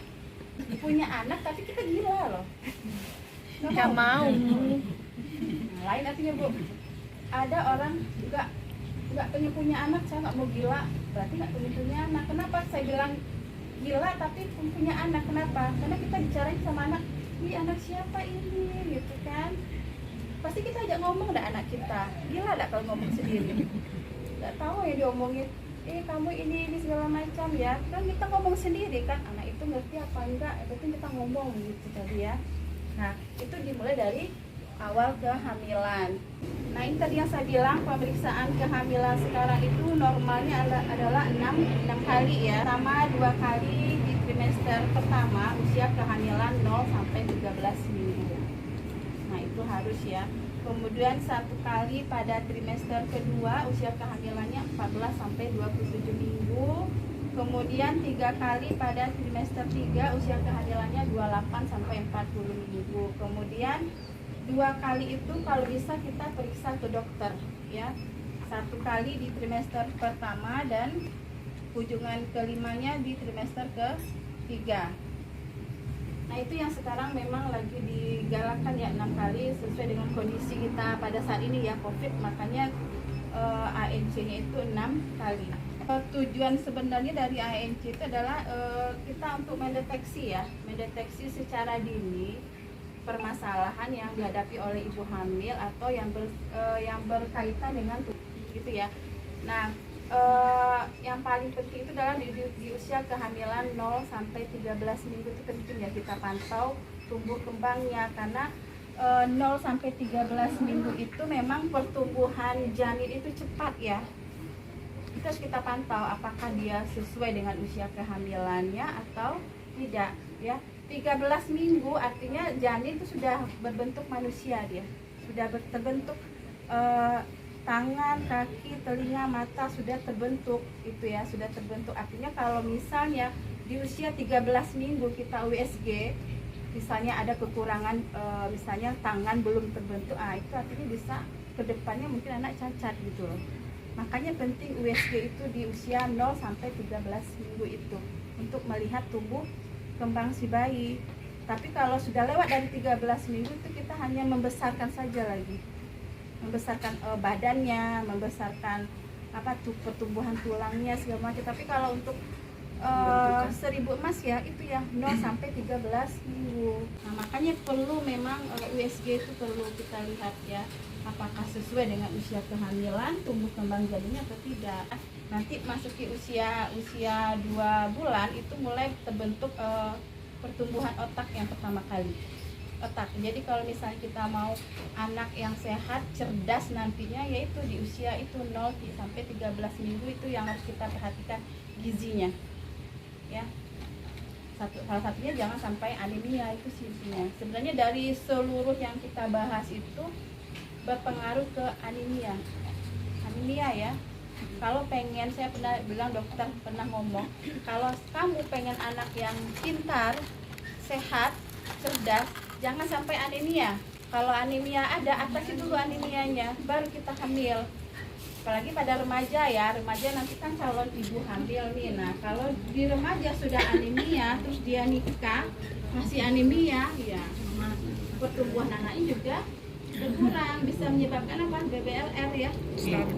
Punya anak tapi kita gila loh. Nggak mau. Nah, lain artinya Bu. Ada orang juga nggak pengen punya anak, saya nggak mau gila, berarti nggak pengen punya anak. Kenapa saya bilang gila tapi punya anak? Kenapa? Karena kita bicarain sama anak, ini anak siapa ini, gitu kan? Pasti kita ajak ngomong dah anak kita. Gila dah kalau ngomong sendiri. Nggak tahu ya diomongin, kamu ini segala macam ya. Kan kita ngomong sendiri kan, anak itu ngerti apa enggak? Berarti kita ngomong gitu tadi ya. Nah, itu dimulai dari awal kehamilan. Nah, ini tadi yang saya bilang, pemeriksaan kehamilan sekarang itu normalnya adalah 6 kali ya. Sama 2 kali di trimester pertama usia kehamilan 0 sampai 13 minggu. Nah, itu harus ya. Kemudian 1 kali pada trimester kedua usia kehamilannya 14 sampai 27 minggu. Kemudian 3 kali pada trimester 3 usia kehamilannya 28 sampai 40 minggu. Kemudian 2 kali itu kalau bisa kita periksa ke dokter ya. 1 kali di trimester pertama dan kunjungan kelimanya di trimester ke-3. Nah, itu yang sekarang memang lagi digalakkan ya, 6 kali sesuai dengan kondisi kita pada saat ini ya, COVID. Makanya ANC-nya itu 6 kali. Tujuan sebenarnya dari ANC itu adalah kita untuk mendeteksi ya, mendeteksi secara dini permasalahan yang dihadapi oleh ibu hamil atau yang berkaitan dengan gitu ya. Nah, yang paling penting itu adalah di usia kehamilan 0 sampai 13 minggu itu penting ya kita pantau tumbuh kembangnya, karena 0 sampai 13 minggu itu memang pertumbuhan janin itu cepat ya. Itu harus kita pantau apakah dia sesuai dengan usia kehamilannya atau tidak ya. 13 minggu artinya janin itu sudah berbentuk manusia, dia sudah terbentuk, tangan, kaki, telinga, mata sudah terbentuk itu ya, sudah terbentuk. Artinya kalau misalnya di usia 13 minggu kita USG, misalnya ada kekurangan, misalnya tangan belum terbentuk, itu artinya bisa kedepannya mungkin anak cacat gitu loh. Makanya penting USG itu di usia 0 sampai 13 minggu itu untuk melihat tumbuh kembang si bayi. Tapi kalau sudah lewat dari 13 minggu itu kita hanya membesarkan saja lagi, membesarkan badannya, membesarkan pertumbuhan tulangnya segala macam. Tapi kalau untuk 1000 emas ya itu ya 0 sampai 13 minggu. Nah, makanya perlu memang USG itu perlu kita lihat ya, apakah sesuai dengan usia kehamilan, tumbuh kembang janinnya atau tidak. Nanti masuki usia 2 bulan itu mulai terbentuk pertumbuhan otak yang pertama kali. Otak. Jadi kalau misalnya kita mau anak yang sehat, cerdas nantinya, yaitu di usia itu 0 sampai 13 minggu itu yang harus kita perhatikan gizinya. Ya. salah satunya jangan sampai anemia, itu intinya. Sebenarnya dari seluruh yang kita bahas itu berpengaruh ke anemia. Anemia ya. Kalau pengen, saya pernah bilang, dokter pernah ngomong, kalau kamu pengen anak yang pintar, sehat, cerdas, jangan sampai anemia. Kalau anemia ada, atasi dulu anemianya, baru kita hamil. Apalagi pada remaja ya, remaja nanti kan calon ibu hamil nih. Nah, kalau di remaja sudah anemia, terus dia nikah, masih anemia, ya pertumbuhan anaknya juga berkurang, bisa menyebabkan apa? BBLR ya,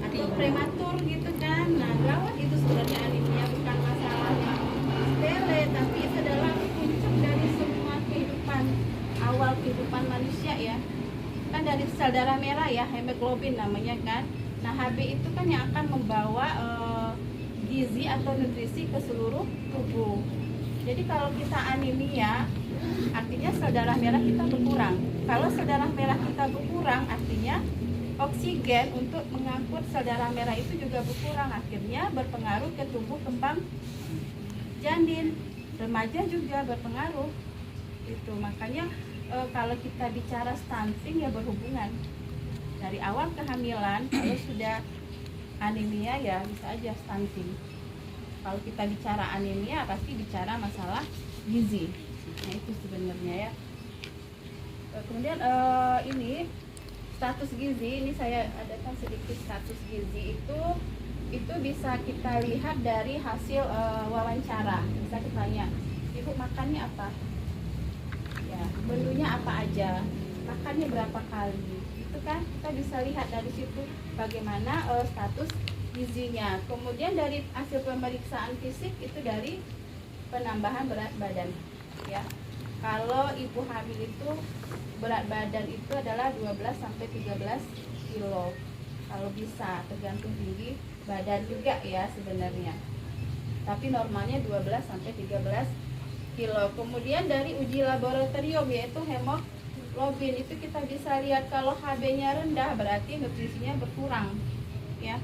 atau prematur gitu kan. Nah, gawat itu sebenarnya anemia, bukan masalah yang sepele, tapi itu adalah puncak dari semua kehidupan, awal kehidupan manusia ya. Kan dari sel darah merah ya, hemoglobin namanya kan. Nah, Hb itu kan yang akan membawa gizi atau nutrisi ke seluruh tubuh. Jadi kalau kita anemia, artinya sel darah merah kita berkurang. Kalau sel darah merah kita berkurang, artinya oksigen untuk mengangkut sel darah merah itu juga berkurang. Akhirnya berpengaruh ke tumbuh kembang janin. Remaja juga berpengaruh. Itu makanya kalau kita bicara stunting ya berhubungan. Dari awal kehamilan, kalau sudah anemia ya bisa aja stunting. Kalau kita bicara anemia pasti bicara masalah gizi. Nah itu sebenarnya ya. Kemudian ini status gizi, ini saya adakan sedikit status gizi itu bisa kita lihat dari hasil wawancara. Bisa kita tanya, ibu makannya apa? Ya, menunya apa aja? Makannya berapa kali? Kan kita bisa lihat dari situ bagaimana status gizinya. Kemudian dari hasil pemeriksaan fisik itu dari penambahan berat badan ya. Kalau ibu hamil itu berat badan itu adalah 12 sampai 13 kilo. Kalau bisa, tergantung tinggi badan juga ya sebenarnya. Tapi normalnya 12 sampai 13 kilo. Kemudian dari uji laboratorium yaitu hemoglobin itu kita bisa lihat kalau Hb-nya rendah berarti nutrisinya berkurang ya.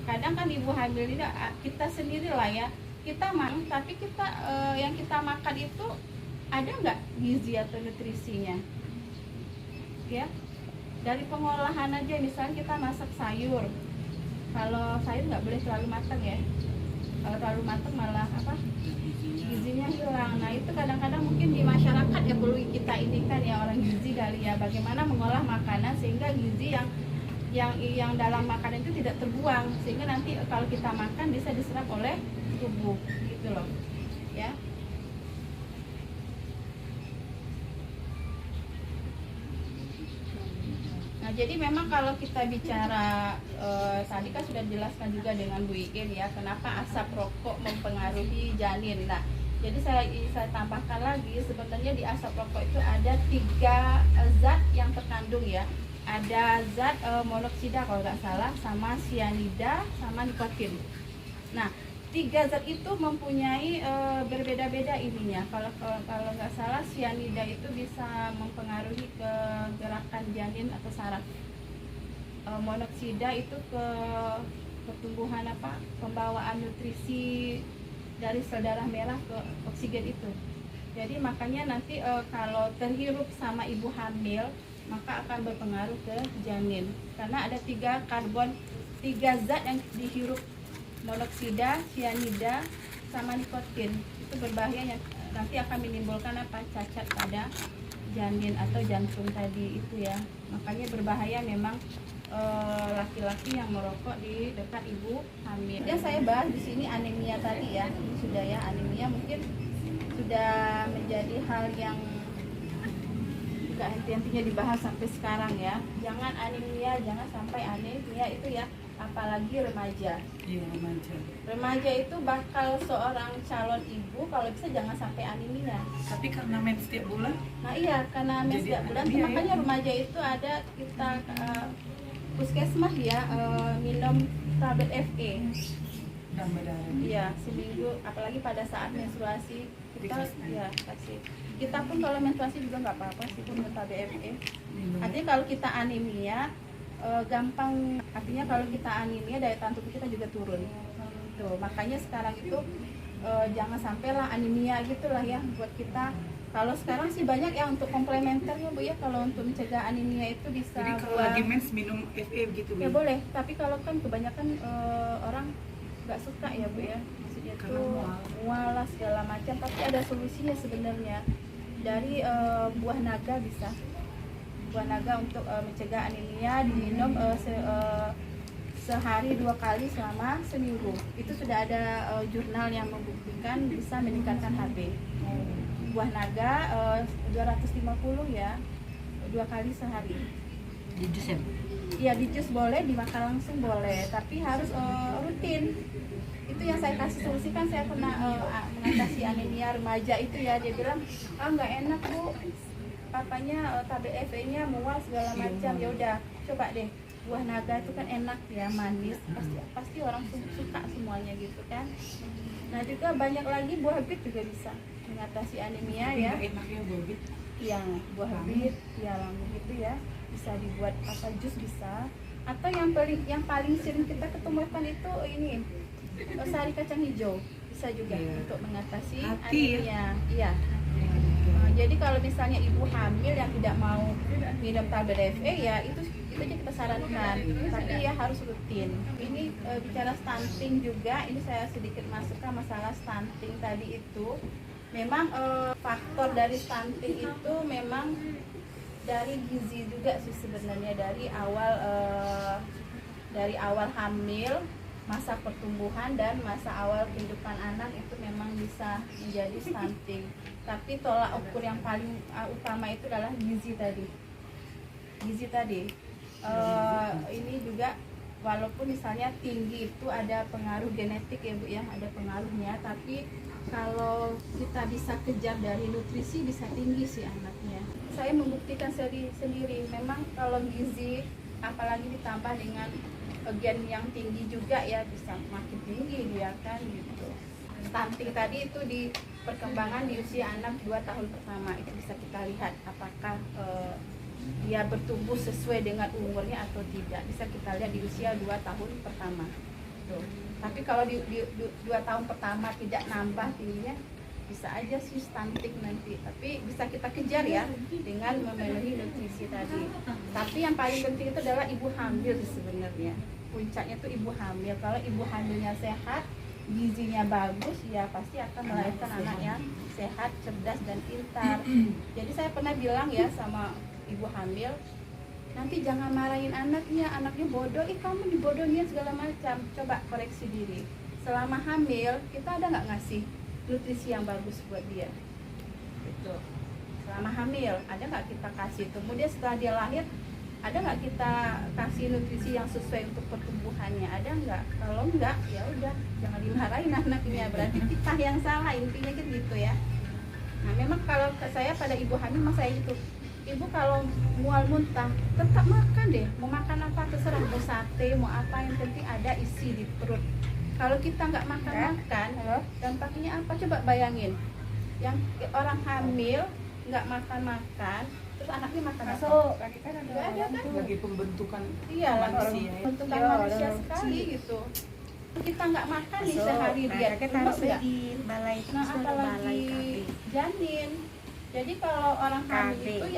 Kadang kan ibu hamil ini kita sendiri lah ya, kita makan tapi kita yang kita makan itu ada nggak gizi atau nutrisinya ya. Dari pengolahan aja, misalnya kita masak sayur, kalau sayur nggak boleh terlalu matang ya, kalau terlalu matang malah apa, gizinya hilang. Nah itu kadang-kadang mungkin di masyarakat ya perlu kita ini kan ya, orang gizi kali ya, bagaimana mengolah makanan sehingga gizi yang dalam makanan itu tidak terbuang, sehingga nanti kalau kita makan bisa diserap oleh tubuh gitu loh ya. Nah jadi memang kalau kita bicara tadi kan sudah dijelaskan juga dengan Bu Iin ya, kenapa asap rokok mempengaruhi janin. Nah jadi saya tambahkan lagi, sebenarnya di asap rokok itu ada 3 zat yang terkandung ya. Ada zat monoksida kalau nggak salah, sama sianida, sama nikotin. Nah 3 zat itu mempunyai berbeda-beda ininya. Kalau nggak salah sianida itu bisa mempengaruhi ke gerakan janin atau saraf. Monoksida itu ke pertumbuhan apa, pembawaan nutrisi dari sel darah merah ke oksigen itu. Jadi makanya nanti kalau terhirup sama ibu hamil maka akan berpengaruh ke janin, karena ada 3 zat yang dihirup, monoksida, sianida, sama nikotin. Itu berbahaya, yang nanti akan menimbulkan apa, cacat pada janin atau jantung tadi itu ya. Makanya berbahaya memang laki-laki yang merokok di dekat ibu hamil. Dan saya bahas di sini anemia tadi ya, sudah ya, anemia mungkin sudah menjadi hal yang juga henti-hentinya dibahas sampai sekarang ya. Jangan anemia, jangan sampai anemia itu ya, apalagi remaja. Iya, remaja. Remaja itu bakal seorang calon ibu, kalau bisa jangan sampai anemia. Tapi karena mens setiap bulan, Nah iya, karena mens Jadi setiap bulan, anemia, makanya remaja itu ada kita puskesmas ya, minum tablet Fe. tambah darah. Iya, seminggu, apalagi pada saat menstruasi kita ya kasih. Kita pun kalau menstruasi juga nggak apa-apa sih pun tablet Fe. Artinya kalau kita anemia gampang, artinya kalau kita anemia daya tahan tubuh kita juga turun. Tuh, makanya sekarang itu jangan sampailah anemia gitulah ya buat kita. Kalau sekarang sih banyak ya untuk komplementer ya Bu ya, kalau untuk mencegah anemia itu bisa Jadi kalau lagi mens minum FE gitu Bu? ya boleh, tapi kalau kan kebanyakan orang nggak suka ya Bu ya, maksudnya Karena tuh mual. mual lah segala macam, tapi ada solusinya sebenarnya dari buah naga bisa. Buah naga untuk mencegah anemia diminum sehari 2 kali selama seminggu. Itu sudah ada jurnal yang membuktikan bisa meningkatkan HB. Buah naga 250 ya, 2 kali sehari. Di jus ya Bu? Iya, di jus boleh, dimakan langsung boleh, tapi harus rutin. Itu yang saya kasih solusi, kan saya pernah mengatasi anemia remaja itu ya, dia bilang nggak enak Bu, papanya TBF-nya mual segala macam. Ya udah, coba deh buah naga itu kan enak ya, manis, pasti orang suka semuanya gitu kan. Nah juga banyak lagi buah bit juga bisa mengatasi anemia ya. Nggak enak ya buah bit? Yang buah bit ya lambung gitu ya, bisa dibuat apa jus bisa, atau yang paling sering kita ketemukan itu ini sari kacang hijau bisa juga untuk mengatasi Hati, anemia. Iya. Jadi kalau misalnya ibu hamil yang tidak mau minum tablet FE ya itu aja kita sarankan, tapi ya harus rutin. Ini bicara stunting juga, ini saya sedikit masukkan masalah stunting tadi itu. Memang faktor dari stunting itu memang dari gizi juga sih sebenarnya, dari awal hamil, masa pertumbuhan dan masa awal kehidupan anak itu memang bisa menjadi stunting. Tapi tolak ukur yang paling utama itu adalah gizi tadi. Ini juga walaupun misalnya tinggi itu ada pengaruh genetik ya Bu ya, ada pengaruhnya, tapi kalau kita bisa kejar dari nutrisi bisa tinggi sih anaknya. Saya membuktikan sendiri memang kalau gizi apalagi ditambah dengan gen yang tinggi juga ya bisa makin tinggi dia kan gitu. Stunting tadi itu di perkembangan di usia anak 2 tahun pertama itu bisa kita lihat apakah dia bertumbuh sesuai dengan umurnya atau tidak, bisa kita lihat di usia 2 tahun pertama tuh. Tapi kalau di 2 tahun pertama tidak nambah tingginya bisa aja sih stunting nanti, tapi bisa kita kejar ya dengan memenuhi nutrisi tadi. Tapi yang paling penting itu adalah ibu hamil sebenarnya, puncaknya tuh ibu hamil. Kalau ibu hamilnya sehat, gizinya bagus, ya pasti akan melahirkan anak yang sehat, cerdas dan pintar. Jadi saya pernah bilang ya sama ibu hamil, nanti jangan marahin anaknya bodoh, kamu dibodohin segala macam. Coba koreksi diri. Selama hamil kita ada nggak ngasih nutrisi yang bagus buat dia? Gitu. Selama hamil ada nggak kita kasih? Kemudian setelah dia lahir ada nggak kita kasih nutrisi yang sesuai untuk pertumbuhannya? Ada nggak? Kalau nggak, ya udah jangan dimarahin anaknya. Berarti kita yang salah, intinya gitu ya. Nah memang kalau saya pada ibu hamil memang saya gitu. Ibu kalau mual muntah tetap makan deh, mau makan apa terserah, mau sate mau apa, yang penting ada isi di perut. Kalau kita nggak makan dampaknya apa? Coba bayangin, yang orang hamil nggak makan terus anaknya makan apa? Nggak ada kan? Bagi pembentukan Iya, manusia ya. bentukan manusia sekali gitu. Kita nggak makan nih sehari dia terus nggak. Nah apalagi janin. Jadi kalau orang hamil itu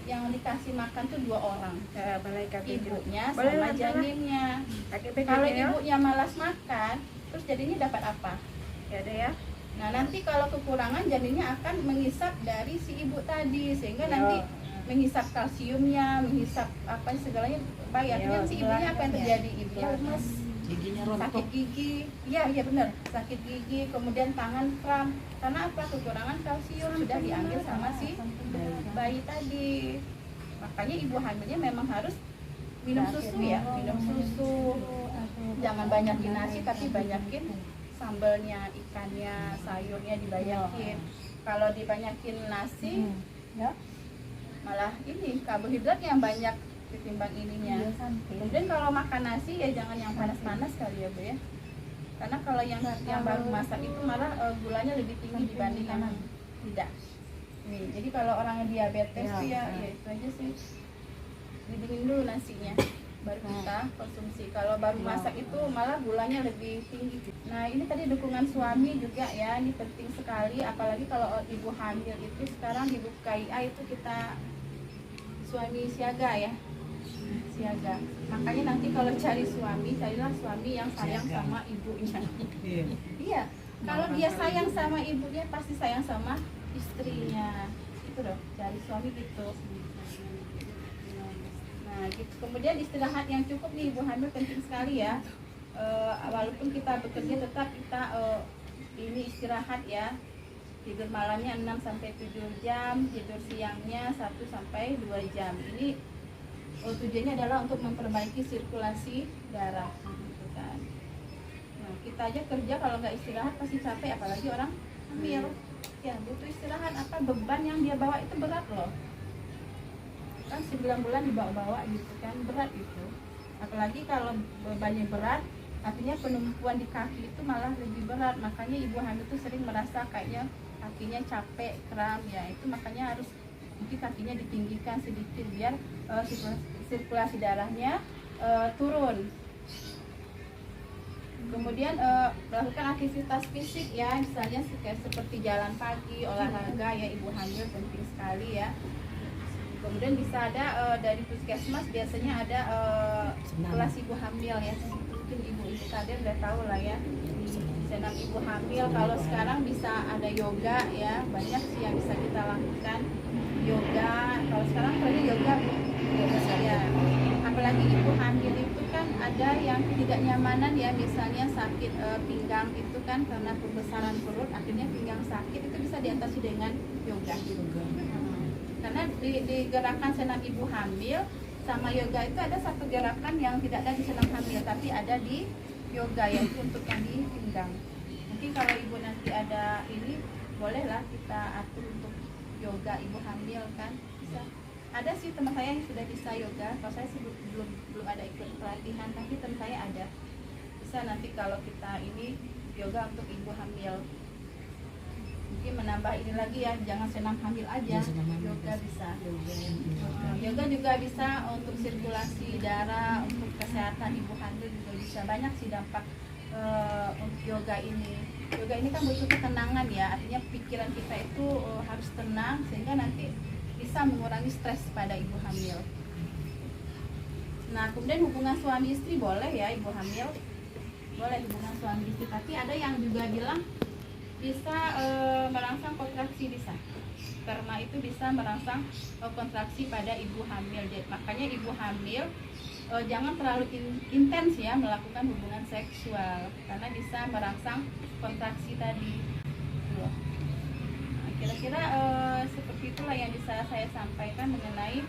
yang dikasih makan tuh 2 orang, ibunya sama janinnya. Kalau ibunya malas makan, terus jadinya dapat apa? Ya. Nah nanti kalau kekurangan janinnya akan menghisap dari si ibu tadi, sehingga nanti menghisap kalsiumnya, menghisap apa segalanya. Bayarnya si ibunya apa yang terjadi? Ibunya lemes, Giginya sakit rontok. gigi, iya benar, sakit gigi, kemudian tangan kram. Karena apa? Kekurangan kalsium sudah diambil sama si bayi tadi. Makanya ibu hamilnya memang harus minum susu ya, minum susu. Jangan banyakin nasi, tapi banyakin sambelnya, ikannya, sayurnya dibanyakin. Kalau dibanyakin nasi, malah ini karbohidratnya yang banyak ketimbang ininya. Kemudian kalau makan nasi ya jangan yang panas-panas kali ya Bu ya. Karena kalau yang baru masak itu malah gulanya lebih tinggi dibanding yang tidak. Nih, jadi kalau orang diabetes tuh ya itu aja sih. Didingin dulu nasinya baru kita konsumsi. Kalau baru masak itu malah gulanya lebih tinggi. Nah ini tadi dukungan suami juga ya, ini penting sekali, apalagi kalau ibu hamil itu sekarang di BUP KIA itu kita suami siaga ya, siaga. Makanya nanti kalau cari suami, carilah suami yang sayang sama ibunya. Iya, kalau dia sayang sama ibunya pasti sayang sama istrinya. Itu loh, cari suami gitu. Nah, gitu. Kemudian istirahat yang cukup nih ibu hamil penting sekali ya. Walaupun kita bekerja tetap kita ini istirahat ya. Tidur malamnya 6 sampai 7 jam, tidur siangnya 1 sampai 2 jam. Ini tujuannya adalah untuk memperbaiki sirkulasi darah gitu kan. Nah, kita aja kerja kalau nggak istirahat pasti capek, apalagi orang hamil. Ya, butuh istirahat, apa beban yang dia bawa itu berat loh. Kan 9 bulan dibawa-bawa gitu kan, berat itu. Apalagi kalau bebannya berat, artinya penumpuan di kaki itu malah lebih berat. Makanya ibu hamil itu sering merasa kayaknya kakinya capek, kram ya. Itu makanya harus mungkin kakinya ditinggikan sedikit biar sirkulasi darahnya turun. Kemudian melakukan aktivitas fisik ya, misalnya seperti jalan pagi, olahraga ya, ibu hamil penting sekali ya. Kemudian bisa ada dari puskesmas biasanya ada kelas ibu hamil ya, mungkin ibu-ibu kader udah tahu lah ya, senam ibu hamil. Kalau sekarang bisa ada yoga ya, banyak sih yang bisa kita lakukan yoga. Kalau sekarang kayaknya yoga ya, apalagi ibu hamil itu kan ada yang tidak nyamanan ya, misalnya sakit pinggang itu kan karena pembesaran perut akhirnya pinggang sakit, itu bisa diatasi dengan yoga. Karena di gerakan senam ibu hamil sama yoga itu ada satu gerakan yang tidak ada di senam hamil tapi ada di yoga, yaitu untuk yang di pinggang. Mungkin kalau ibu nanti ada ini, bolehlah kita atur untuk yoga ibu hamil kan, bisa. Ada sih teman saya yang sudah bisa yoga, kalau saya sih belum ada ikut pelatihan, tapi teman saya ada. Bisa nanti kalau kita ini yoga untuk ibu hamil. Mungkin menambah ini lagi ya, jangan senam hamil aja, yoga bisa. Yoga juga bisa untuk sirkulasi darah, untuk kesehatan ibu hamil juga bisa. Banyak sih dampak untuk yoga ini. Yoga ini kan butuh ketenangan ya, artinya pikiran kita itu harus tenang sehingga nanti bisa mengurangi stres pada ibu hamil. Nah, kemudian hubungan suami istri boleh ya ibu hamil, boleh hubungan suami istri, tapi ada yang juga bilang bisa merangsang kontraksi, bisa sperma itu bisa merangsang kontraksi pada ibu hamil. Jadi makanya ibu hamil jangan terlalu intens ya melakukan hubungan seksual karena bisa merangsang kontraksi tadi. Nah, kira-kira seperti itulah yang bisa saya sampaikan mengenai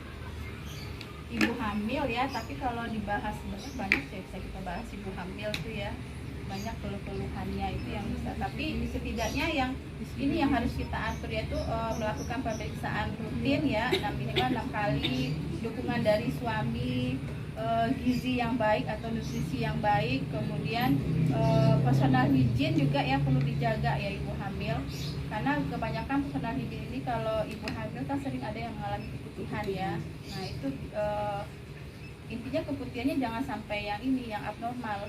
ibu hamil ya. Tapi kalau dibahas banyak ya, bisa kita bahas ibu hamil tuh ya, banyak keluh-keluhannya itu yang bisa. Tapi setidaknya yang ini yang harus kita atur, yaitu melakukan pemeriksaan rutin ya, minimal 6 kali, dukungan dari suami, gizi yang baik atau nutrisi yang baik, kemudian personal hygiene juga ya perlu dijaga ya ibu hamil, karena kebanyakan personal hygiene ini kalau ibu hamil kan sering ada yang mengalami keputihan ya. Nah itu intinya keputihannya jangan sampai yang ini yang abnormal.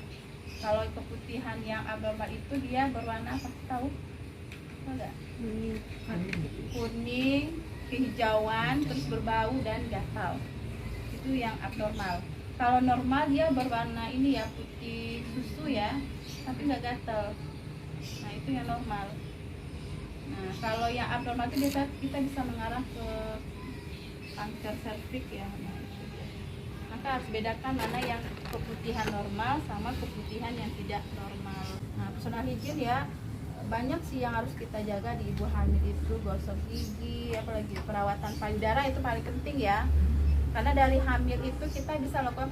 Kalau keputihan yang abnormal itu dia berwarna apa, tahu? Enggak? Kuning, kehijauan, terus berbau dan gatal. Itu yang abnormal. Kalau normal dia berwarna ini ya, putih susu ya, tapi nggak gatal. Nah itu yang normal. Nah kalau yang abnormal itu biasa kita bisa mengarah ke kanker serviks ya. Nah, maka harus bedakan mana yang keputihan normal sama keputihan yang tidak normal. Nah, personal hygiene ya banyak sih yang harus kita jaga di ibu hamil itu, gosok gigi, apalagi perawatan payudara itu paling penting ya. Karena dari hamil itu kita bisa lakukan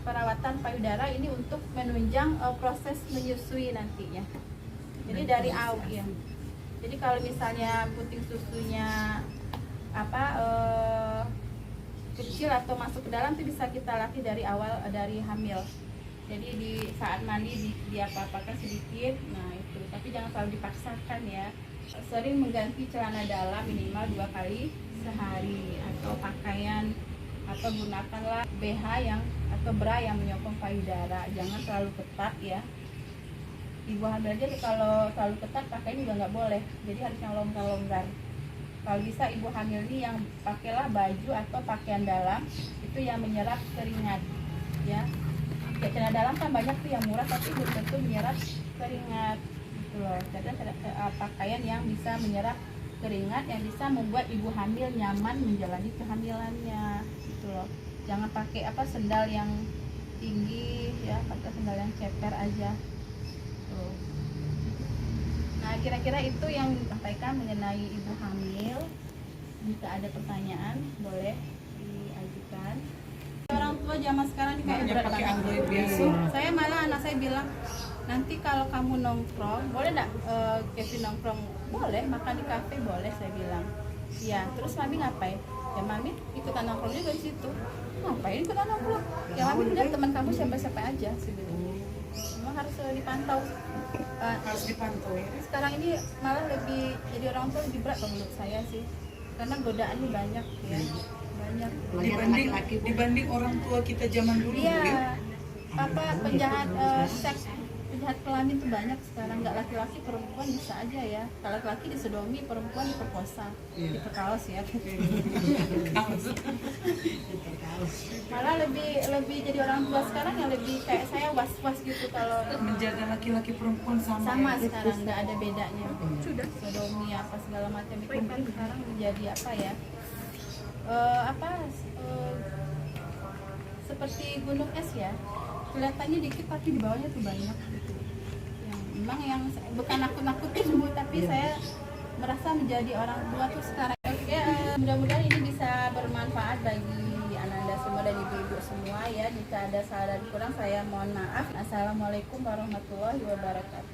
perawatan payudara ini untuk menunjang proses menyusui nantinya. Jadi dari awal ya. Jadi kalau misalnya puting susunya kecil atau masuk ke dalam itu bisa kita latih dari awal dari hamil. Jadi di saat mandi dia apa-apakan sedikit, nah itu. Tapi jangan selalu dipaksakan ya. Sering mengganti celana dalam minimal 2 kali sehari, atau pakaian atau gunakanlah BH atau bra yang menyokong payudara. Jangan terlalu ketat ya. ibu hamil aja kalau terlalu ketat pakainya juga nggak boleh, jadi harus yang longgar-longgar. Kalau bisa ibu hamil ini yang pakailah baju atau pakaian dalam itu yang menyerap keringat ya. Ya, celana dalam kan banyak tuh yang murah tapi belum tentu menyerap keringat gitu loh. Jadi pakaian yang bisa menyerap keringat yang bisa membuat ibu hamil nyaman menjalani kehamilannya gitu loh. Jangan pakai sendal yang tinggi ya, pakai sendal yang ceper aja tuh. Nah, kira-kira itu yang disampaikan mengenai ibu hamil. Jika ada pertanyaan boleh diajukan. Orang tua zaman sekarang ini kayak berat pakai banget. Android biasa. Saya malah anak saya bilang, nanti kalau kamu nongkrong, boleh nggak Kevin nongkrong? Boleh, makan di kafe boleh, saya bilang. Ya, terus mami ngapain? Ya mami ikutan nongkrong juga di situ. Ngapain ikutan nongkrong? Ya mami lihat teman kamu siapa-siapa aja sih gitu. Memang harus dipantau. Harus dipantau ya. Sekarang ini malah lebih jadi orang tua lebih berat menurut saya sih, karena godaannya banyak ya, banyak. Dibanding orang tua kita zaman dulu Iya, ya. penjahat seks, penjahat kelamin tuh banyak sekarang. Nggak laki-laki, perempuan bisa aja ya. Kalau laki-laki disodomi, perempuan diperkosa, diperkaos ya. Malah lebih jadi orang tua sekarang yang lebih kayak saya was-was gitu kalau Menjaga laki-laki perempuan sama sekarang, nggak ada bedanya. Sudah sodomi apa segala macam itu kan sekarang menjadi seperti gunung es ya, kelihatannya dikit tapi di bawahnya tuh banyak gitu. Yang memang yang bukan nakut-nakutin bu, tapi saya merasa menjadi orang tua tuh sekarang. Oke, mudah-mudahan ini bisa bermanfaat bagi Ananda semua dan ibu-ibu semua ya. Jika ada salah dan kurang saya mohon maaf. Assalamualaikum warahmatullahi wabarakatuh.